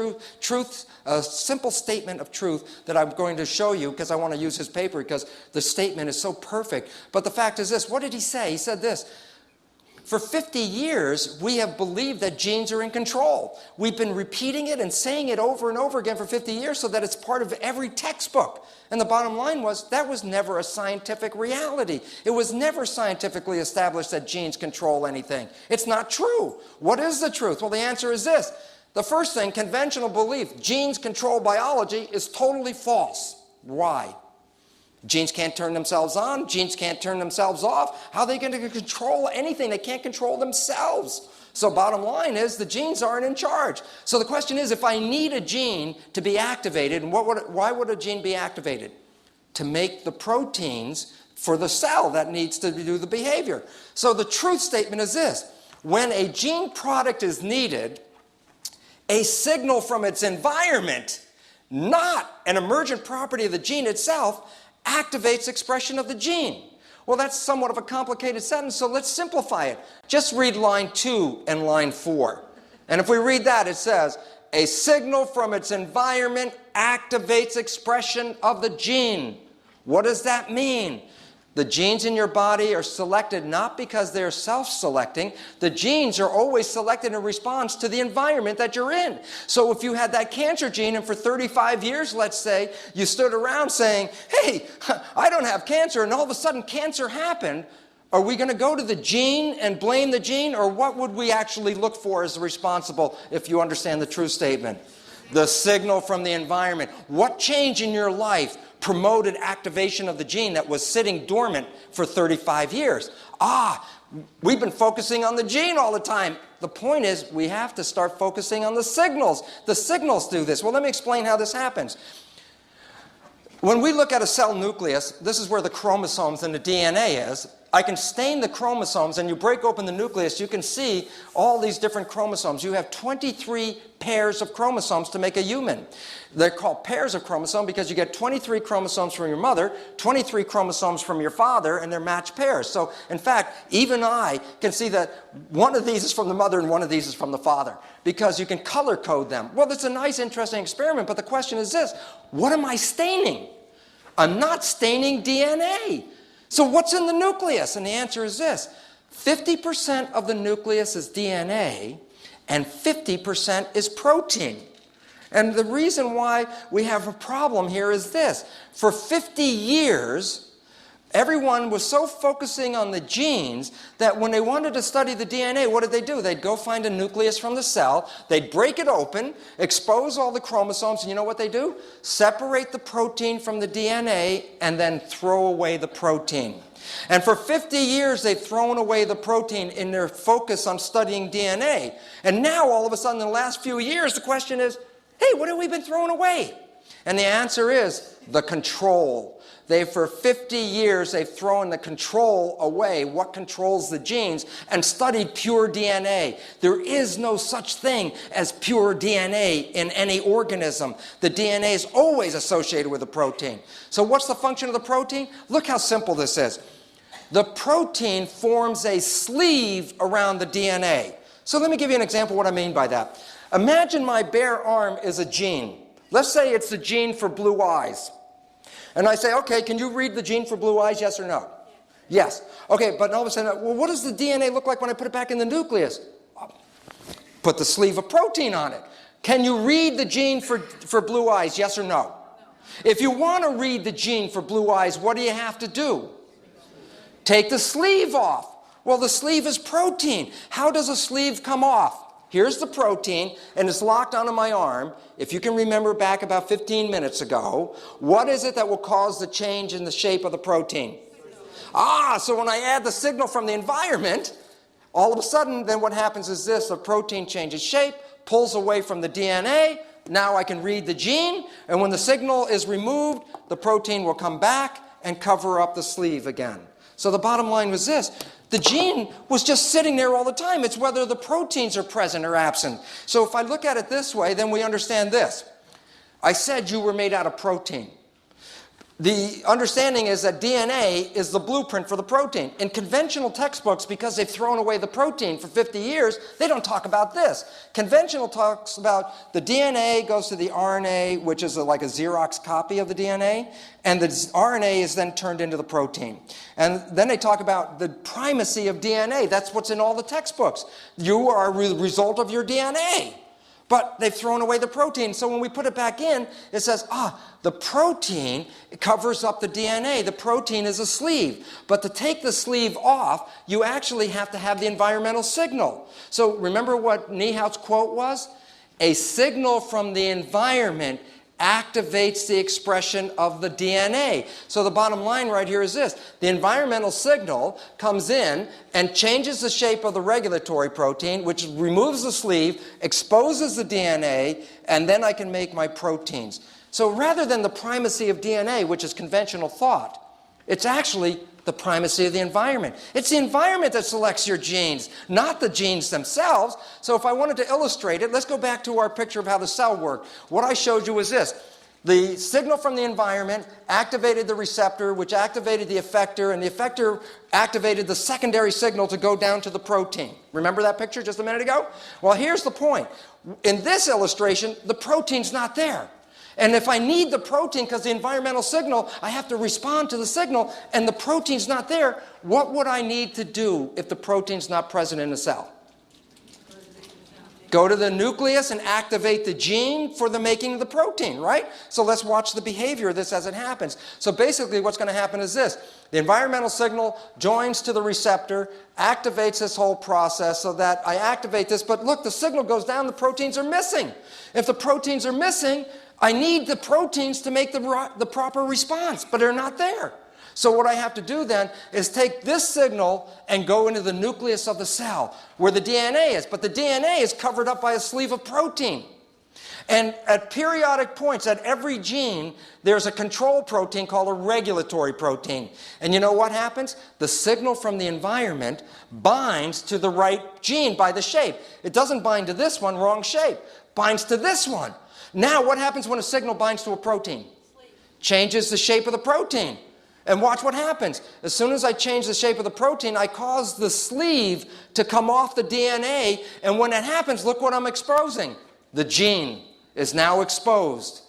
a simple statement of truth that I'm going to show you because I want to use his paper because the statement is so perfect. But the fact is this, what did he say? He said this, for 50 years, we have believed that genes are in control. We've been repeating it and saying it over and over again for 50 years so that it's part of every textbook. And the bottom line was, that was never a scientific reality. It was never scientifically established that genes control anything. It's not true. What is the truth? Well, the answer is this. The first thing, conventional belief, genes control biology, is totally false. Why? Genes can't turn themselves on. Genes can't turn themselves off. How are they going to control anything? They can't control themselves. So bottom line is the genes aren't in charge. So the question is, if I need a gene to be activated, and why would a gene be activated? To make the proteins for the cell that needs to do the behavior. So the truth statement is this. When a gene product is needed, a signal from its environment, not an emergent property of the gene itself, activates expression of the gene. Well, that's somewhat of a complicated sentence, so let's simplify it. Just read line 2 and line 4. And if we read that, it says, a signal from its environment activates expression of the gene. What does that mean? The genes in your body are selected not because they're self-selecting. The genes are always selected in response to the environment that you're in. So if you had that cancer gene and for 35 years, let's say, you stood around saying, hey, I don't have cancer, and all of a sudden cancer happened, are we going to go to the gene and blame the gene, or what would we actually look for as responsible if you understand the true statement? The signal from the environment. What change in your life promoted activation of the gene that was sitting dormant for 35 years? We've been focusing on the gene all the time. The point is, we have to start focusing on the signals. The signals do this. Well, let me explain how this happens. When we look at a cell nucleus, this is where the chromosomes and the DNA is. I can stain the chromosomes, and you break open the nucleus, you can see all these different chromosomes. You have 23 pairs of chromosomes to make a human. They're called pairs of chromosomes because you get 23 chromosomes from your mother, 23 chromosomes from your father, and they're matched pairs. So, in fact, even I can see that one of these is from the mother and one of these is from the father because you can color code them. Well, it's a nice, interesting experiment, but the question is this: what am I staining? I'm not staining DNA. So what's in the nucleus? And the answer is this: 50% of the nucleus is DNA and 50% is protein. And the reason why we have a problem here is this: for 50 years, everyone was so focusing on the genes that when they wanted to study the DNA, what did they do? They'd go find a nucleus from the cell, they'd break it open, expose all the chromosomes, and you know what they do? Separate the protein from the DNA and then throw away the protein. And for 50 years, they've thrown away the protein in their focus on studying DNA. And now, all of a sudden, in the last few years, the question is, hey, what have we been throwing away? And the answer is the control. For 50 years, they've thrown the control away, what controls the genes, and studied pure DNA. There is no such thing as pure DNA in any organism. The DNA is always associated with a protein. So what's the function of the protein? Look how simple this is. The protein forms a sleeve around the DNA. So let me give you an example of what I mean by that. Imagine my bare arm is a gene. Let's say it's the gene for blue eyes. And I say, okay, can you read the gene for blue eyes, yes or no? Yes. Okay, but all of a sudden, well, what does the DNA look like when I put it back in the nucleus? Put the sleeve of protein on it. Can you read the gene for blue eyes, yes or no? If you want to read the gene for blue eyes, what do you have to do? Take the sleeve off. Well, the sleeve is protein. How does a sleeve come off? Here's the protein, and it's locked onto my arm. If you can remember back about 15 minutes ago, what is it that will cause the change in the shape of the protein? So when I add the signal from the environment, all of a sudden, then what happens is this: the protein changes shape, pulls away from the DNA. Now I can read the gene, and when the signal is removed, the protein will come back and cover up the sleeve again. So the bottom line was this: the gene was just sitting there all the time. It's whether the proteins are present or absent. So if I look at it this way, then we understand this. I said you were made out of protein. The understanding is that DNA is the blueprint for the protein. In conventional textbooks, because they've thrown away the protein for 50 years, they don't talk about this. Conventional talks about the DNA goes to the RNA, which is like a Xerox copy of the DNA, and the RNA is then turned into the protein. And then they talk about the primacy of DNA. That's what's in all the textbooks. You are a result of your DNA. But they've thrown away the protein. So when we put it back in, it says, the protein covers up the DNA. The protein is a sleeve. But to take the sleeve off, you actually have to have the environmental signal. So remember what Niehaut's quote was? A signal from the environment activates the expression of the DNA. So the bottom line right here is this: the environmental signal comes in and changes the shape of the regulatory protein, which removes the sleeve, exposes the DNA, and then I can make my proteins. So rather than the primacy of DNA, which is conventional thought, it's actually the primacy of the environment. It's the environment that selects your genes, not the genes themselves. So if I wanted to illustrate it, let's go back to our picture of how the cell worked. What I showed you was this. The signal from the environment activated the receptor, which activated the effector, and the effector activated the secondary signal to go down to the protein. Remember that picture just a minute ago? Well, here's the point. In this illustration, the protein's not there. And if I need the protein because the environmental signal, I have to respond to the signal, and the protein's not there, what would I need to do if the protein's not present in the cell? Go to the nucleus and activate the gene for the making of the protein, right? So let's watch the behavior of this as it happens. So basically what's going to happen is this. The environmental signal joins to the receptor, activates this whole process so that I activate this, but look, the signal goes down, the proteins are missing. If the proteins are missing, I need the proteins to make the proper response, but they're not there. So what I have to do then is take this signal and go into the nucleus of the cell where the DNA is. But the DNA is covered up by a sleeve of protein. And at periodic points, at every gene, there's a control protein called a regulatory protein. And you know what happens? The signal from the environment binds to the right gene by the shape. It doesn't bind to this one, wrong shape. Binds to this one. Now what happens when a signal binds to a protein? Changes the shape of the protein. And watch what happens. As soon as I change the shape of the protein, I cause the sleeve to come off the DNA. And when that happens, look what I'm exposing. The gene is now exposed.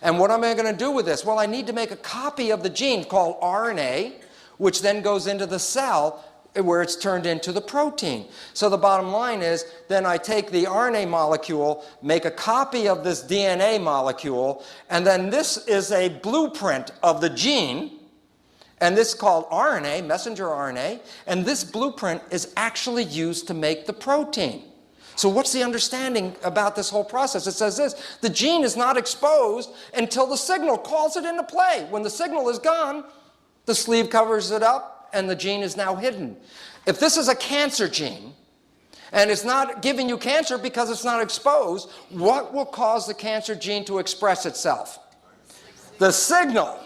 And what am I going to do with this? Well, I need to make a copy of the gene called RNA, which then goes into the cell where it's turned into the protein. So the bottom line is, then I take the RNA molecule, make a copy of this DNA molecule, and then this is a blueprint of the gene. And this is called RNA, messenger RNA, and this blueprint is actually used to make the protein. So what's the understanding about this whole process? It says this, the gene is not exposed until the signal calls it into play. When the signal is gone, the sleeve covers it up and the gene is now hidden. If this is a cancer gene, and it's not giving you cancer because it's not exposed, what will cause the cancer gene to express itself? The signal.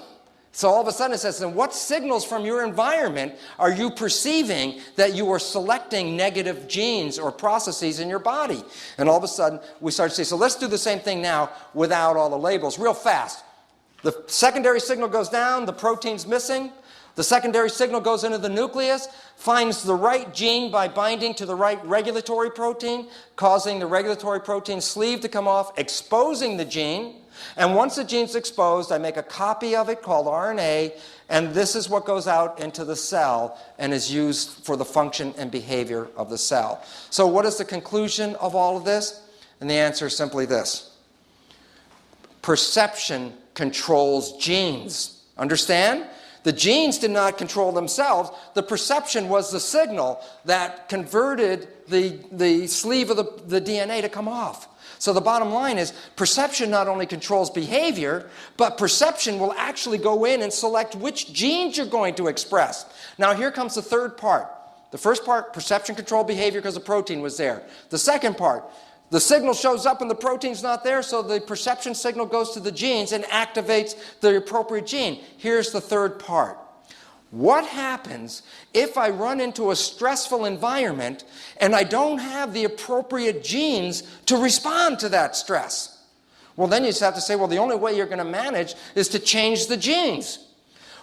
So all of a sudden it says, then what signals from your environment are you perceiving that you are selecting negative genes or processes in your body? And all of a sudden we start to say, so let's do the same thing now without all the labels, real fast. The secondary signal goes down, the protein's missing. The secondary signal goes into the nucleus, finds the right gene by binding to the right regulatory protein, causing the regulatory protein sleeve to come off, exposing the gene. And once the gene's exposed, I make a copy of it called RNA, and this is what goes out into the cell and is used for the function and behavior of the cell. So what is the conclusion of all of this? And the answer is simply this. Perception controls genes. Understand? The genes did not control themselves. The perception was the signal that converted the sleeve of the DNA to come off. So the bottom line is, perception not only controls behavior, but perception will actually go in and select which genes you're going to express. Now here comes the third part. The first part, perception controlled behavior because the protein was there. The second part, the signal shows up and the protein's not there, so the perception signal goes to the genes and activates the appropriate gene. Here's the third part. What happens if I run into a stressful environment and I don't have the appropriate genes to respond to that stress? Well, then you just have to say, well, the only way you're going to manage is to change the genes.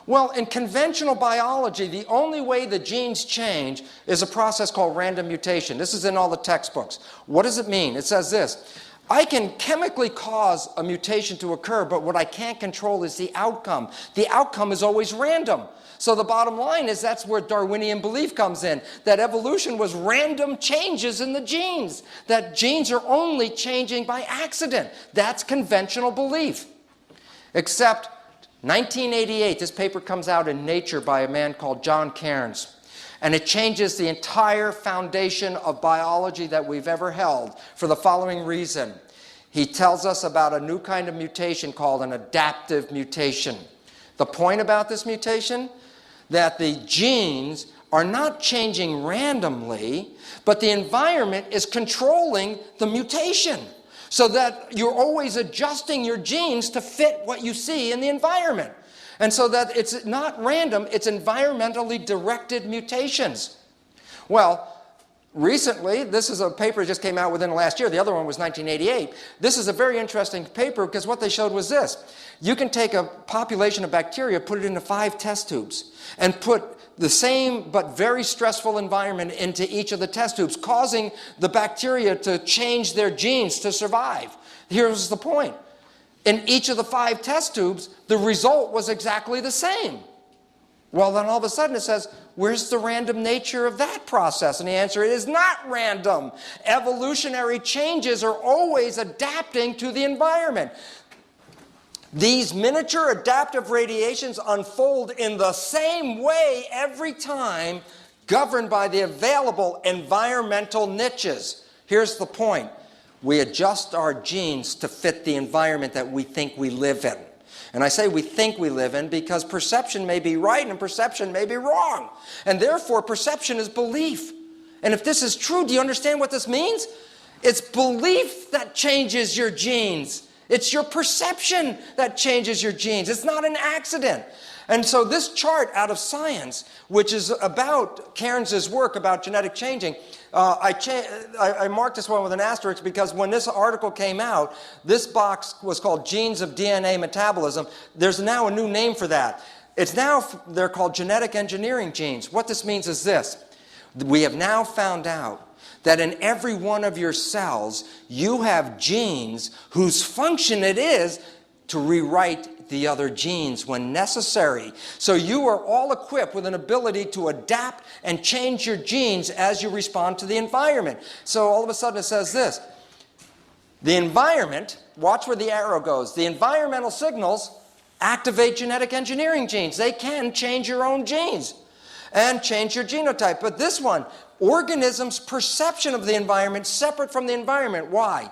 Well, in conventional biology, the only way the genes change is a process called random mutation. This is in all the textbooks. What does it mean? It says this. I can chemically cause a mutation to occur, but what I can't control is the outcome. The outcome is always random. So the bottom line is that's where Darwinian belief comes in, that evolution was random changes in the genes, that genes are only changing by accident. That's conventional belief. Except 1988, this paper comes out in Nature by a man called John Cairns. And it changes the entire foundation of biology that we've ever held for the following reason. He tells us about a new kind of mutation called an adaptive mutation. The point about this mutation? That the genes are not changing randomly, but the environment is controlling the mutation. So that you're always adjusting your genes to fit what you see in the environment. And so that it's not random, it's environmentally directed mutations. Well, recently, this is a paper that just came out within the last year. The other one was 1988. This is a very interesting paper because what they showed was this. You can take a population of bacteria, put it into 5 test tubes, and put the same but very stressful environment into each of the test tubes, causing the bacteria to change their genes to survive. Here's the point. In each of the 5 test tubes, the result was exactly the same. Well, then all of a sudden it says, where's the random nature of that process? And the answer is not random. Evolutionary changes are always adapting to the environment. These miniature adaptive radiations unfold in the same way every time, governed by the available environmental niches. Here's the point. We adjust our genes to fit the environment that we think we live in. And I say we think we live in because perception may be right and perception may be wrong. And therefore, perception is belief. And if this is true, do you understand what this means? It's belief that changes your genes. It's your perception that changes your genes. It's not an accident. And so this chart out of Science, which is about Cairns' work about genetic changing, I marked this one with an asterisk because when this article came out, this box was called Genes of DNA Metabolism. There's now a new name for that. They're called genetic engineering genes. What this means is this. We have now found out that in every one of your cells, you have genes whose function it is to rewrite the other genes when necessary. So you are all equipped with an ability to adapt and change your genes as you respond to the environment. So all of a sudden it says this. The environment, watch where the arrow goes, the environmental signals activate genetic engineering genes. They can change your own genes and change your genotype. But this one, organisms' perception of the environment separate from the environment. Why?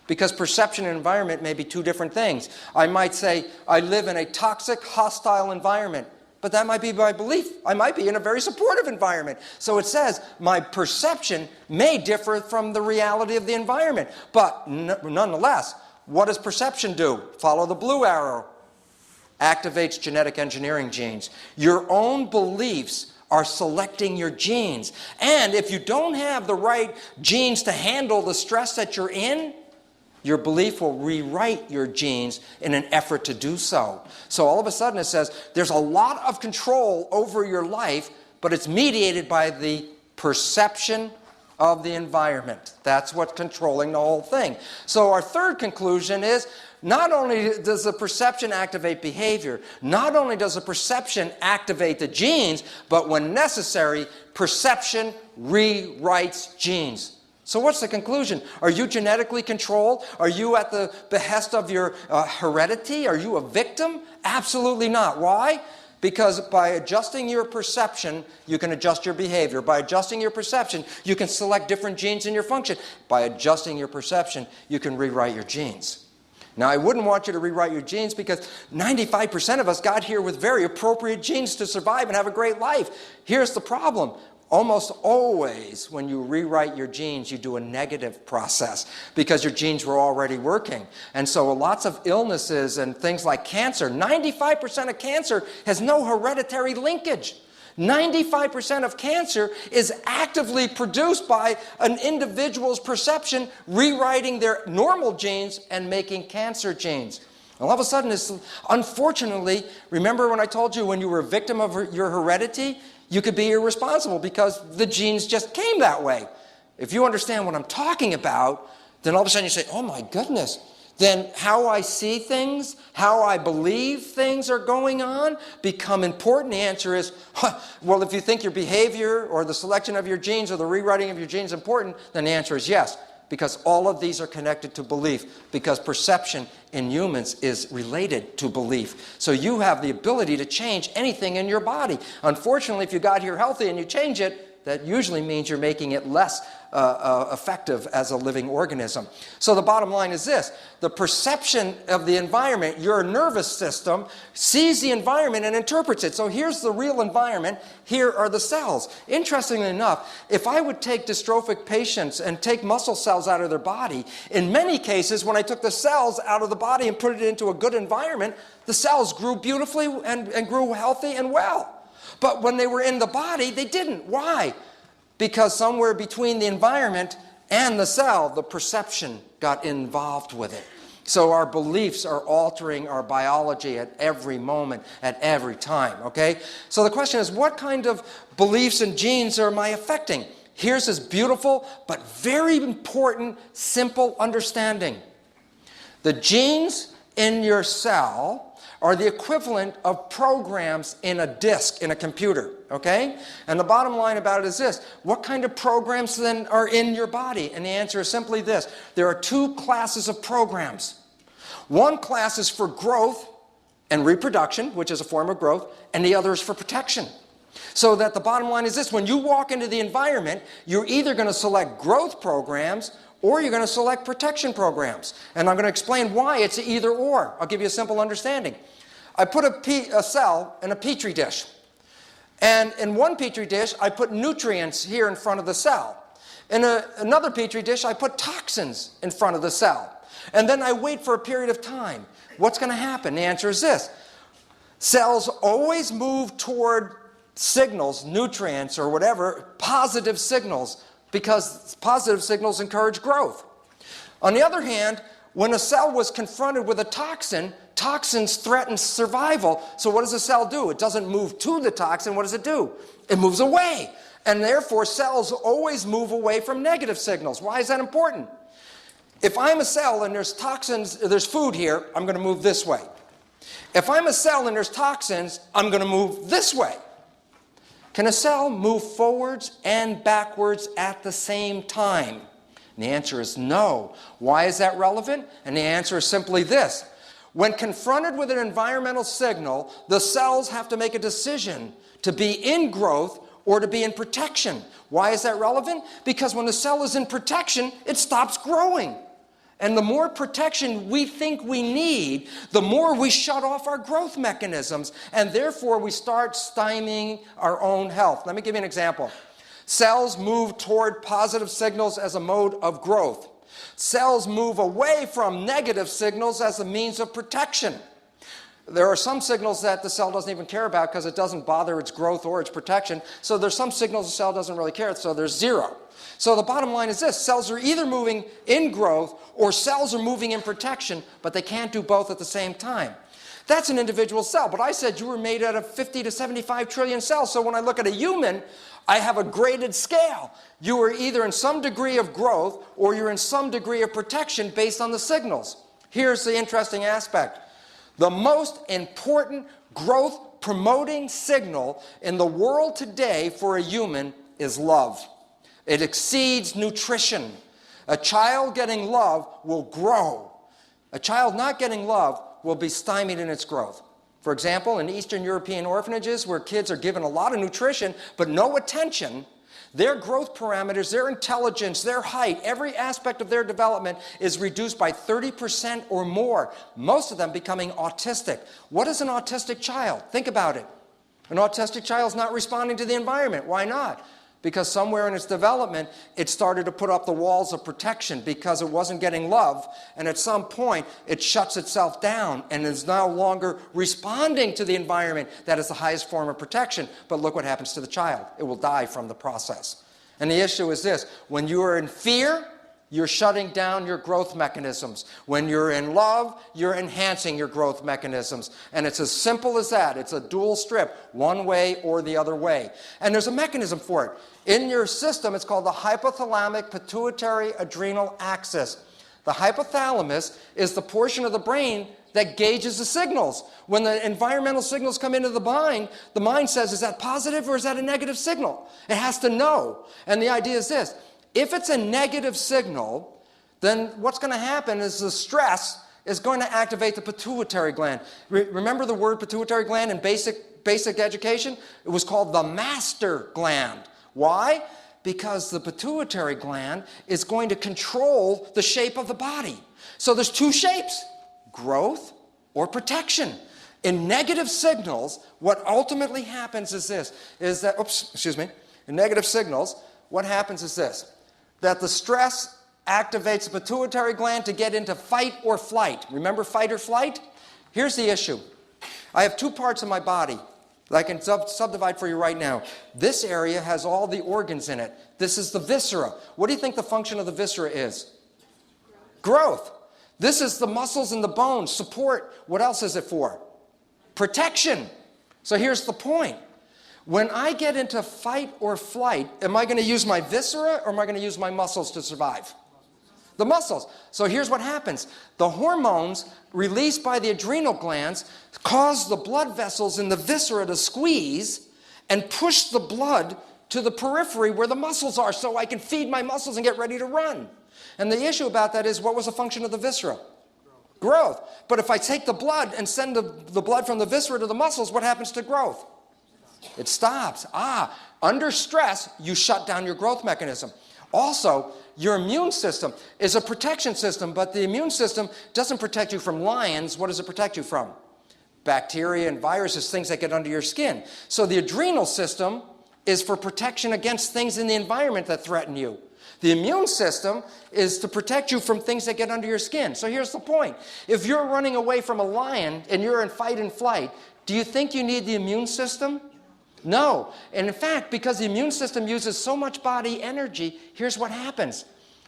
Because perception and environment may be 2 different things. I might say, I live in a toxic, hostile environment. But that might be my belief. I might be in a very supportive environment. So it says, my perception may differ from the reality of the environment. But nonetheless, what does perception do? Follow the blue arrow. Activates genetic engineering genes. Your own beliefs are selecting your genes. And if you don't have the right genes to handle the stress that you're in, your belief will rewrite your genes in an effort to do so. So all of a sudden it says there's a lot of control over your life, but it's mediated by the perception of the environment. That's what's controlling the whole thing. So our third conclusion is not only does the perception activate behavior, not only does the perception activate the genes, but when necessary, perception rewrites genes. So what's the conclusion? Are you genetically controlled? Are you at the behest of your heredity? Are you a victim? Absolutely not. Why? Because by adjusting your perception, you can adjust your behavior. By adjusting your perception, you can select different genes in your function. By adjusting your perception, you can rewrite your genes. Now, I wouldn't want you to rewrite your genes because 95% of us got here with very appropriate genes to survive and have a great life. Here's the problem. Almost always when you rewrite your genes, you do a negative process because your genes were already working. And so lots of illnesses and things like cancer, 95% of cancer has no hereditary linkage. 95% of cancer is actively produced by an individual's perception rewriting their normal genes and making cancer genes. All of a sudden, unfortunately, remember when I told you when you were a victim of your heredity, you could be irresponsible because the genes just came that way. If you understand what I'm talking about, then all of a sudden you say, oh my goodness, then how I see things, how I believe things are going on become important. The answer is, well, if you think your behavior or the selection of your genes or the rewriting of your genes is important, then the answer is yes, because all of these are connected to belief, because perception in humans is related to belief. So you have the ability to change anything in your body. Unfortunately, if you got here healthy and you change it, that usually means you're making it less effective as a living organism. So the bottom line is this. The perception of the environment, your nervous system sees the environment and interprets it. So here's the real environment. Here are the cells. Interestingly enough, if I would take dystrophic patients and take muscle cells out of their body, in many cases when I took the cells out of the body and put it into a good environment, the cells grew beautifully and grew healthy and well. But when they were in the body, they didn't. Why? because somewhere between the environment and the cell, the perception got involved with it. So our beliefs are altering our biology at every moment, at every time, okay? So the question is, what kind of beliefs and genes am I affecting? Here's this beautiful but very important, simple understanding. The genes in your cell are the equivalent of programs in a disk in a computer, okay? And the bottom line about it is this: what kind of programs then are in your body? And the answer is simply this: there are two classes of programs. One class is for growth and reproduction, which is a form of growth, and the other is for protection. So that the bottom line is this: when you walk into the environment, you're either going to select growth programs or you're going to select protection programs. And I'm going to explain why it's either or. I'll give you a simple understanding. I put a cell in a petri dish. And in one petri dish, I put nutrients here in front of the cell. In another petri dish, I put toxins in front of the cell. And then I wait for a period of time. What's going to happen? The answer is this: cells always move toward signals, nutrients or whatever, positive signals, because positive signals encourage growth. On the other hand, when a cell was confronted with a toxin, toxins threaten survival. So what does a cell do? It doesn't move to the toxin. What does it do? It moves away. And therefore, cells always move away from negative signals. Why is that important? If I'm a cell and there's toxins, there's food here, I'm going to move this way. If I'm a cell and there's toxins, I'm going to move this way. Can a cell move forwards and backwards at the same time? And the answer is no. Why is that relevant? And the answer is simply this: when confronted with an environmental signal, the cells have to make a decision to be in growth or to be in protection. Why is that relevant? Because when the cell is in protection, it stops growing. And the more protection we think we need, the more we shut off our growth mechanisms, and therefore we start stymieing our own health. Let me give you an example. Cells move toward positive signals as a mode of growth. Cells move away from negative signals as a means of protection. There are some signals that the cell doesn't even care about because it doesn't bother its growth or its protection. So there's some signals the cell doesn't really care, so there's zero. So the bottom line is this: cells are either moving in growth or cells are moving in protection, but they can't do both at the same time. That's an individual cell, but I said you were made out of 50 to 75 trillion cells. So when I look at a human, I have a graded scale. You are either in some degree of growth or you're in some degree of protection based on the signals. Here's the interesting aspect. The most important growth promoting signal in the world today for a human is love. It exceeds nutrition. A child getting love will grow. A child not getting love will be stymied in its growth. For example, in Eastern European orphanages where kids are given a lot of nutrition but no attention, their growth parameters, their intelligence, their height, every aspect of their development is reduced by 30% or more, most of them becoming autistic. What is an autistic child? Think about it. An autistic child is not responding to the environment. Why not? Because somewhere in its development, it started to put up the walls of protection because it wasn't getting love, and at some point, it shuts itself down and is no longer responding to the environment that is the highest form of protection. But look what happens to the child. It will die from the process. And the issue is this: when you are in fear, you're shutting down your growth mechanisms. When you're in love, you're enhancing your growth mechanisms. And it's as simple as that. It's a dual strip, one way or the other way. And there's a mechanism for it. In your system, it's called the hypothalamic pituitary adrenal axis. The hypothalamus is the portion of the brain that gauges the signals. When the environmental signals come into the mind says, is that positive or is that a negative signal? It has to know. And the idea is this: if it's a negative signal, then what's going to happen is the stress is going to activate the pituitary gland. Remember the word pituitary gland in basic education? It was called the master gland. Why? Because the pituitary gland is going to control the shape of the body. So there's two shapes: growth or protection. In negative signals, what ultimately happens is this, in negative signals, what happens is this: that the stress activates the pituitary gland to get into fight or flight. Remember fight or flight? Here's the issue. I have two parts of my body. I can subdivide for you right now. This area has all the organs in it. This is the viscera. What do you think the function of the viscera is? Growth. This is the muscles and the bones, support. What else is it for? Protection. So here's the point. When I get into fight or flight, am I going to use my viscera or am I going to use my muscles to survive? The muscles. So here's what happens. The hormones released by the adrenal glands cause the blood vessels in the viscera to squeeze and push the blood to the periphery where the muscles are so I can feed my muscles and get ready to run. And the issue about that is, what was the function of the viscera? Growth. But if I take the blood and send the blood from the viscera to the muscles, what happens to growth? It stops. Under stress, you shut down your growth mechanism. Also, your immune system is a protection system, but the immune system doesn't protect you from lions. What does it protect you from? Bacteria and viruses, things that get under your skin. So the adrenal system is for protection against things in the environment that threaten you. The immune system is to protect you from things that get under your skin. So here's the point. If you're running away from a lion and you're in fight and flight, do you think you need the immune system? No. And in fact, because the immune system uses so much body energy, here's what happens.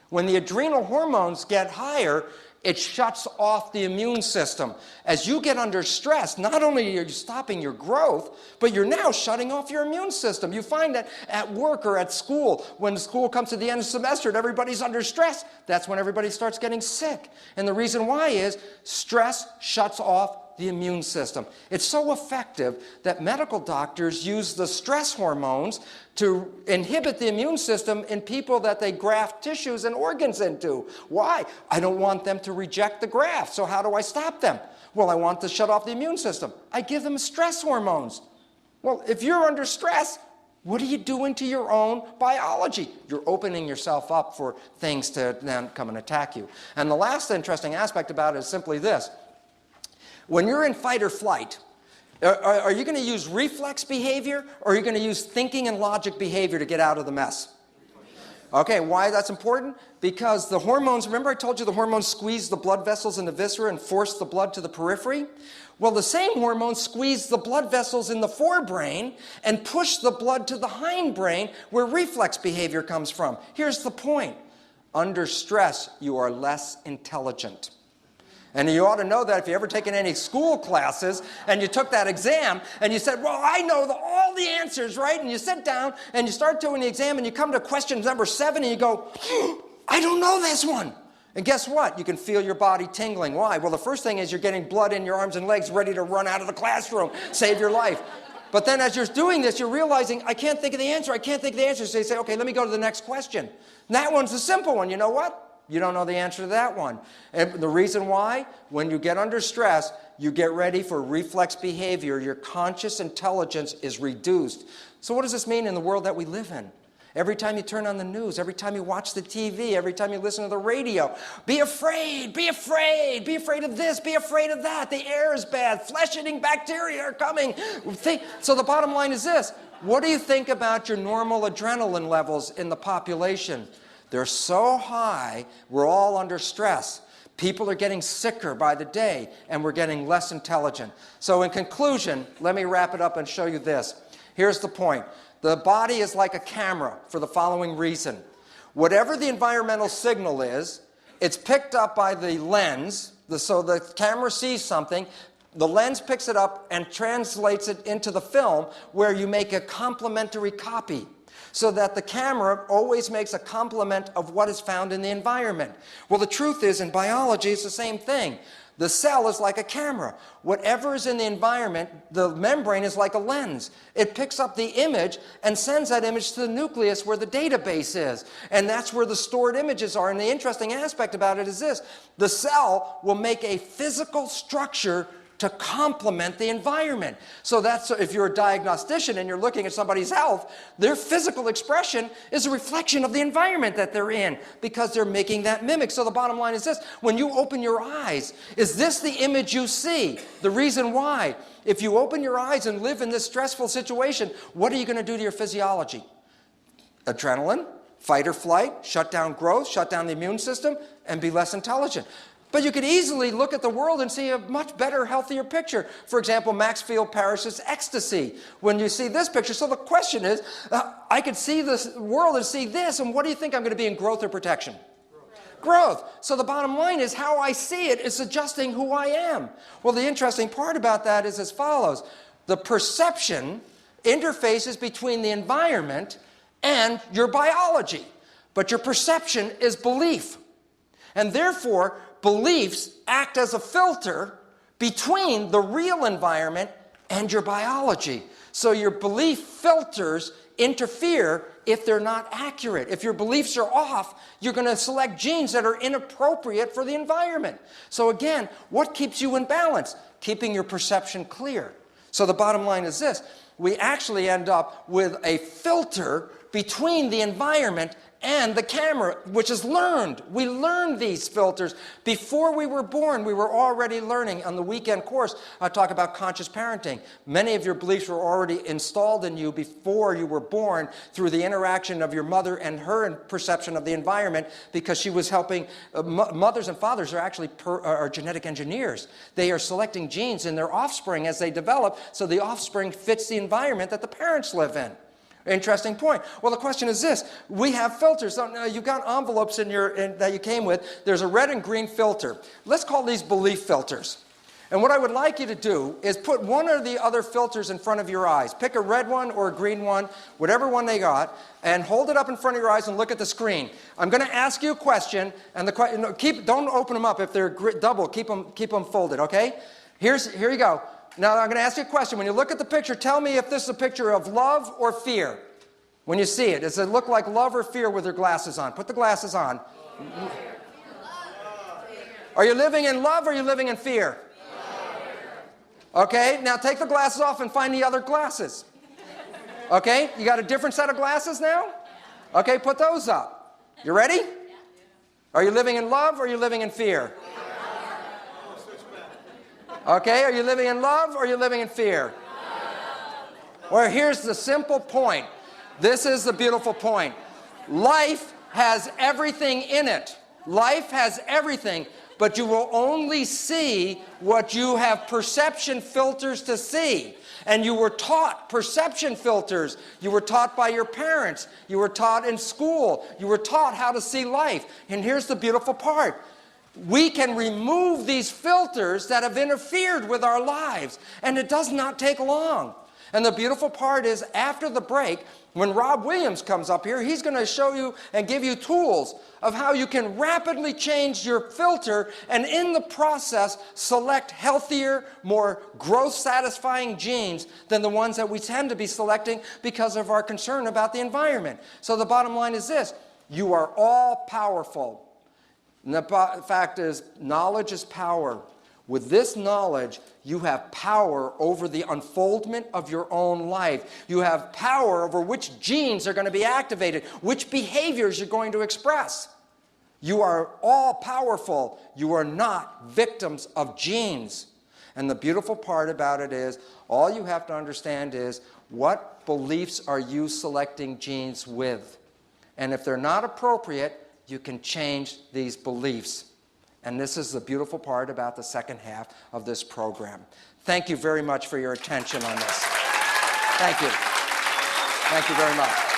When the adrenal hormones get higher, it shuts off the immune system. As you get under stress, not only are you stopping your growth, but you're now shutting off your immune system. You find that at work or at school, when school comes to the end of the semester and everybody's under stress, that's when everybody starts getting sick. And the reason why is stress shuts off the immune system. It's so effective that medical doctors use the stress hormones to inhibit the immune system in people that they graft tissues and organs into. Why? I don't want them to reject the graft, so how do I stop them? Well, I want to shut off the immune system. I give them stress hormones. Well, if you're under stress, what are you doing to your own biology? You're opening yourself up for things to then come and attack you. And the last interesting aspect about it is simply this. When you're in fight or flight, are you going to use reflex behavior or are you going to use thinking and logic behavior to get out of the mess? Okay, why that's important? Because the hormones, remember I told you the hormones squeeze the blood vessels in the viscera and force the blood to the periphery? Well, the same hormones squeeze the blood vessels in the forebrain and push the blood to the hindbrain where reflex behavior comes from. Here's the point. Under stress, you are less intelligent. And you ought to know that if you've ever taken any school classes and you took that exam and you said, well, I know all the answers, right? And you sit down and you start doing the exam and you come to question number 7 and you go, I don't know this one. And guess what? You can feel your body tingling. Why? Well, the first thing is you're getting blood in your arms and legs ready to run out of the classroom, save your life. But then as you're doing this, you're realizing, I can't think of the answer. I can't think of the answer. So you say, okay, let me go to the next question. And that one's a simple one. You know what? You don't know the answer to that one. And the reason why? When you get under stress, you get ready for reflex behavior. Your conscious intelligence is reduced. So what does this mean in the world that we live in? Every time you turn on the news, every time you watch the TV, every time you listen to the radio, be afraid, be afraid, be afraid of this, be afraid of that. The air is bad, flesh-eating bacteria are coming. So the bottom line is this. What do you think about your normal adrenaline levels in the population? They're so high, we're all under stress. People are getting sicker by the day, and we're getting less intelligent. So in conclusion, let me wrap it up and show you this. Here's the point. The body is like a camera for the following reason. Whatever the environmental signal is, it's picked up by the lens. So the camera sees something, the lens picks it up and translates it into the film where you make a complementary copy, so that the camera always makes a complement of what is found in the environment. Well, the truth is, in biology, it's the same thing. The cell is like a camera. Whatever is in the environment, the membrane is like a lens. It picks up the image and sends that image to the nucleus where the database is. And that's where the stored images are. And the interesting aspect about it is this. The cell will make a physical structure to complement the environment. So that's, if you're a diagnostician and you're looking at somebody's health, their physical expression is a reflection of the environment that they're in because they're making that mimic. So the bottom line is this, when you open your eyes, is this the image you see? The reason why, if you open your eyes and live in this stressful situation, what are you going to do to your physiology? Adrenaline, fight or flight, shut down growth, shut down the immune system, and be less intelligent. But you could easily look at the world and see a much better, healthier picture. For example, Maxfield Parrish's ecstasy. When you see this picture, so the question is, I could see this world and see this, and what do you think I'm going to be in, growth or protection? Growth. So the bottom line is how I see it is adjusting who I am. Well, the interesting part about that is as follows. The perception interfaces between the environment and your biology. But your perception is belief. And therefore, beliefs act as a filter between the real environment and your biology. So your belief filters interfere if they're not accurate. If your beliefs are off, you're going to select genes that are inappropriate for the environment. So again, what keeps you in balance? Keeping your perception clear. So the bottom line is this. We actually end up with a filter between the environment and the camera, which is learned. We learned these filters. Before we were born, we were already learning. On the weekend course, I talk about conscious parenting. Many of your beliefs were already installed in you before you were born through the interaction of your mother and her perception of the environment, because she was helping. Mothers and fathers are actually are genetic engineers. They are selecting genes in their offspring as they develop, so the offspring fits the environment that the parents live in. Interesting point. Well, the question is this. We have filters. So, you've got envelopes that you came with. There's a red and green filter. Let's call these belief filters. And what I would like you to do is put one or the other filters in front of your eyes. Pick a red one or a green one, whatever one they got, and hold it up in front of your eyes and look at the screen. I'm going to ask you a question, and don't open them up. If they're double, keep them folded, okay? Here you go. Now, I'm going to ask you a question. When you look at the picture, tell me if this is a picture of love or fear. When you see it, does it look like love or fear with your glasses on? Put the glasses on. Are you living in love or are you living in fear? Okay, now take the glasses off and find the other glasses. Okay, you got a different set of glasses now? Okay, put those up. You ready? Are you living in love or are you living in fear? Okay, are you living in love or are you living in fear? Well, here's the simple point. This is the beautiful point. Life has everything in it. Life has everything, but you will only see what you have perception filters to see. And you were taught perception filters. You were taught by your parents. You were taught in school. You were taught how to see life. And here's the beautiful part. We can remove these filters that have interfered with our lives, and it does not take long. And the beautiful part is, after the break, when Rob Williams comes up here, he's going to show you and give you tools of how you can rapidly change your filter and in the process select healthier, more growth-satisfying genes than the ones that we tend to be selecting because of our concern about the environment. So the bottom line is this. You are all powerful. And the fact is, knowledge is power. With this knowledge, you have power over the unfoldment of your own life. You have power over which genes are going to be activated, which behaviors you're going to express. You are all powerful. You are not victims of genes. And the beautiful part about it is, all you have to understand is, what beliefs are you selecting genes with? And if they're not appropriate, you can change these beliefs. And this is the beautiful part about the second half of this program. Thank you very much for your attention on this. Thank you. Thank you very much.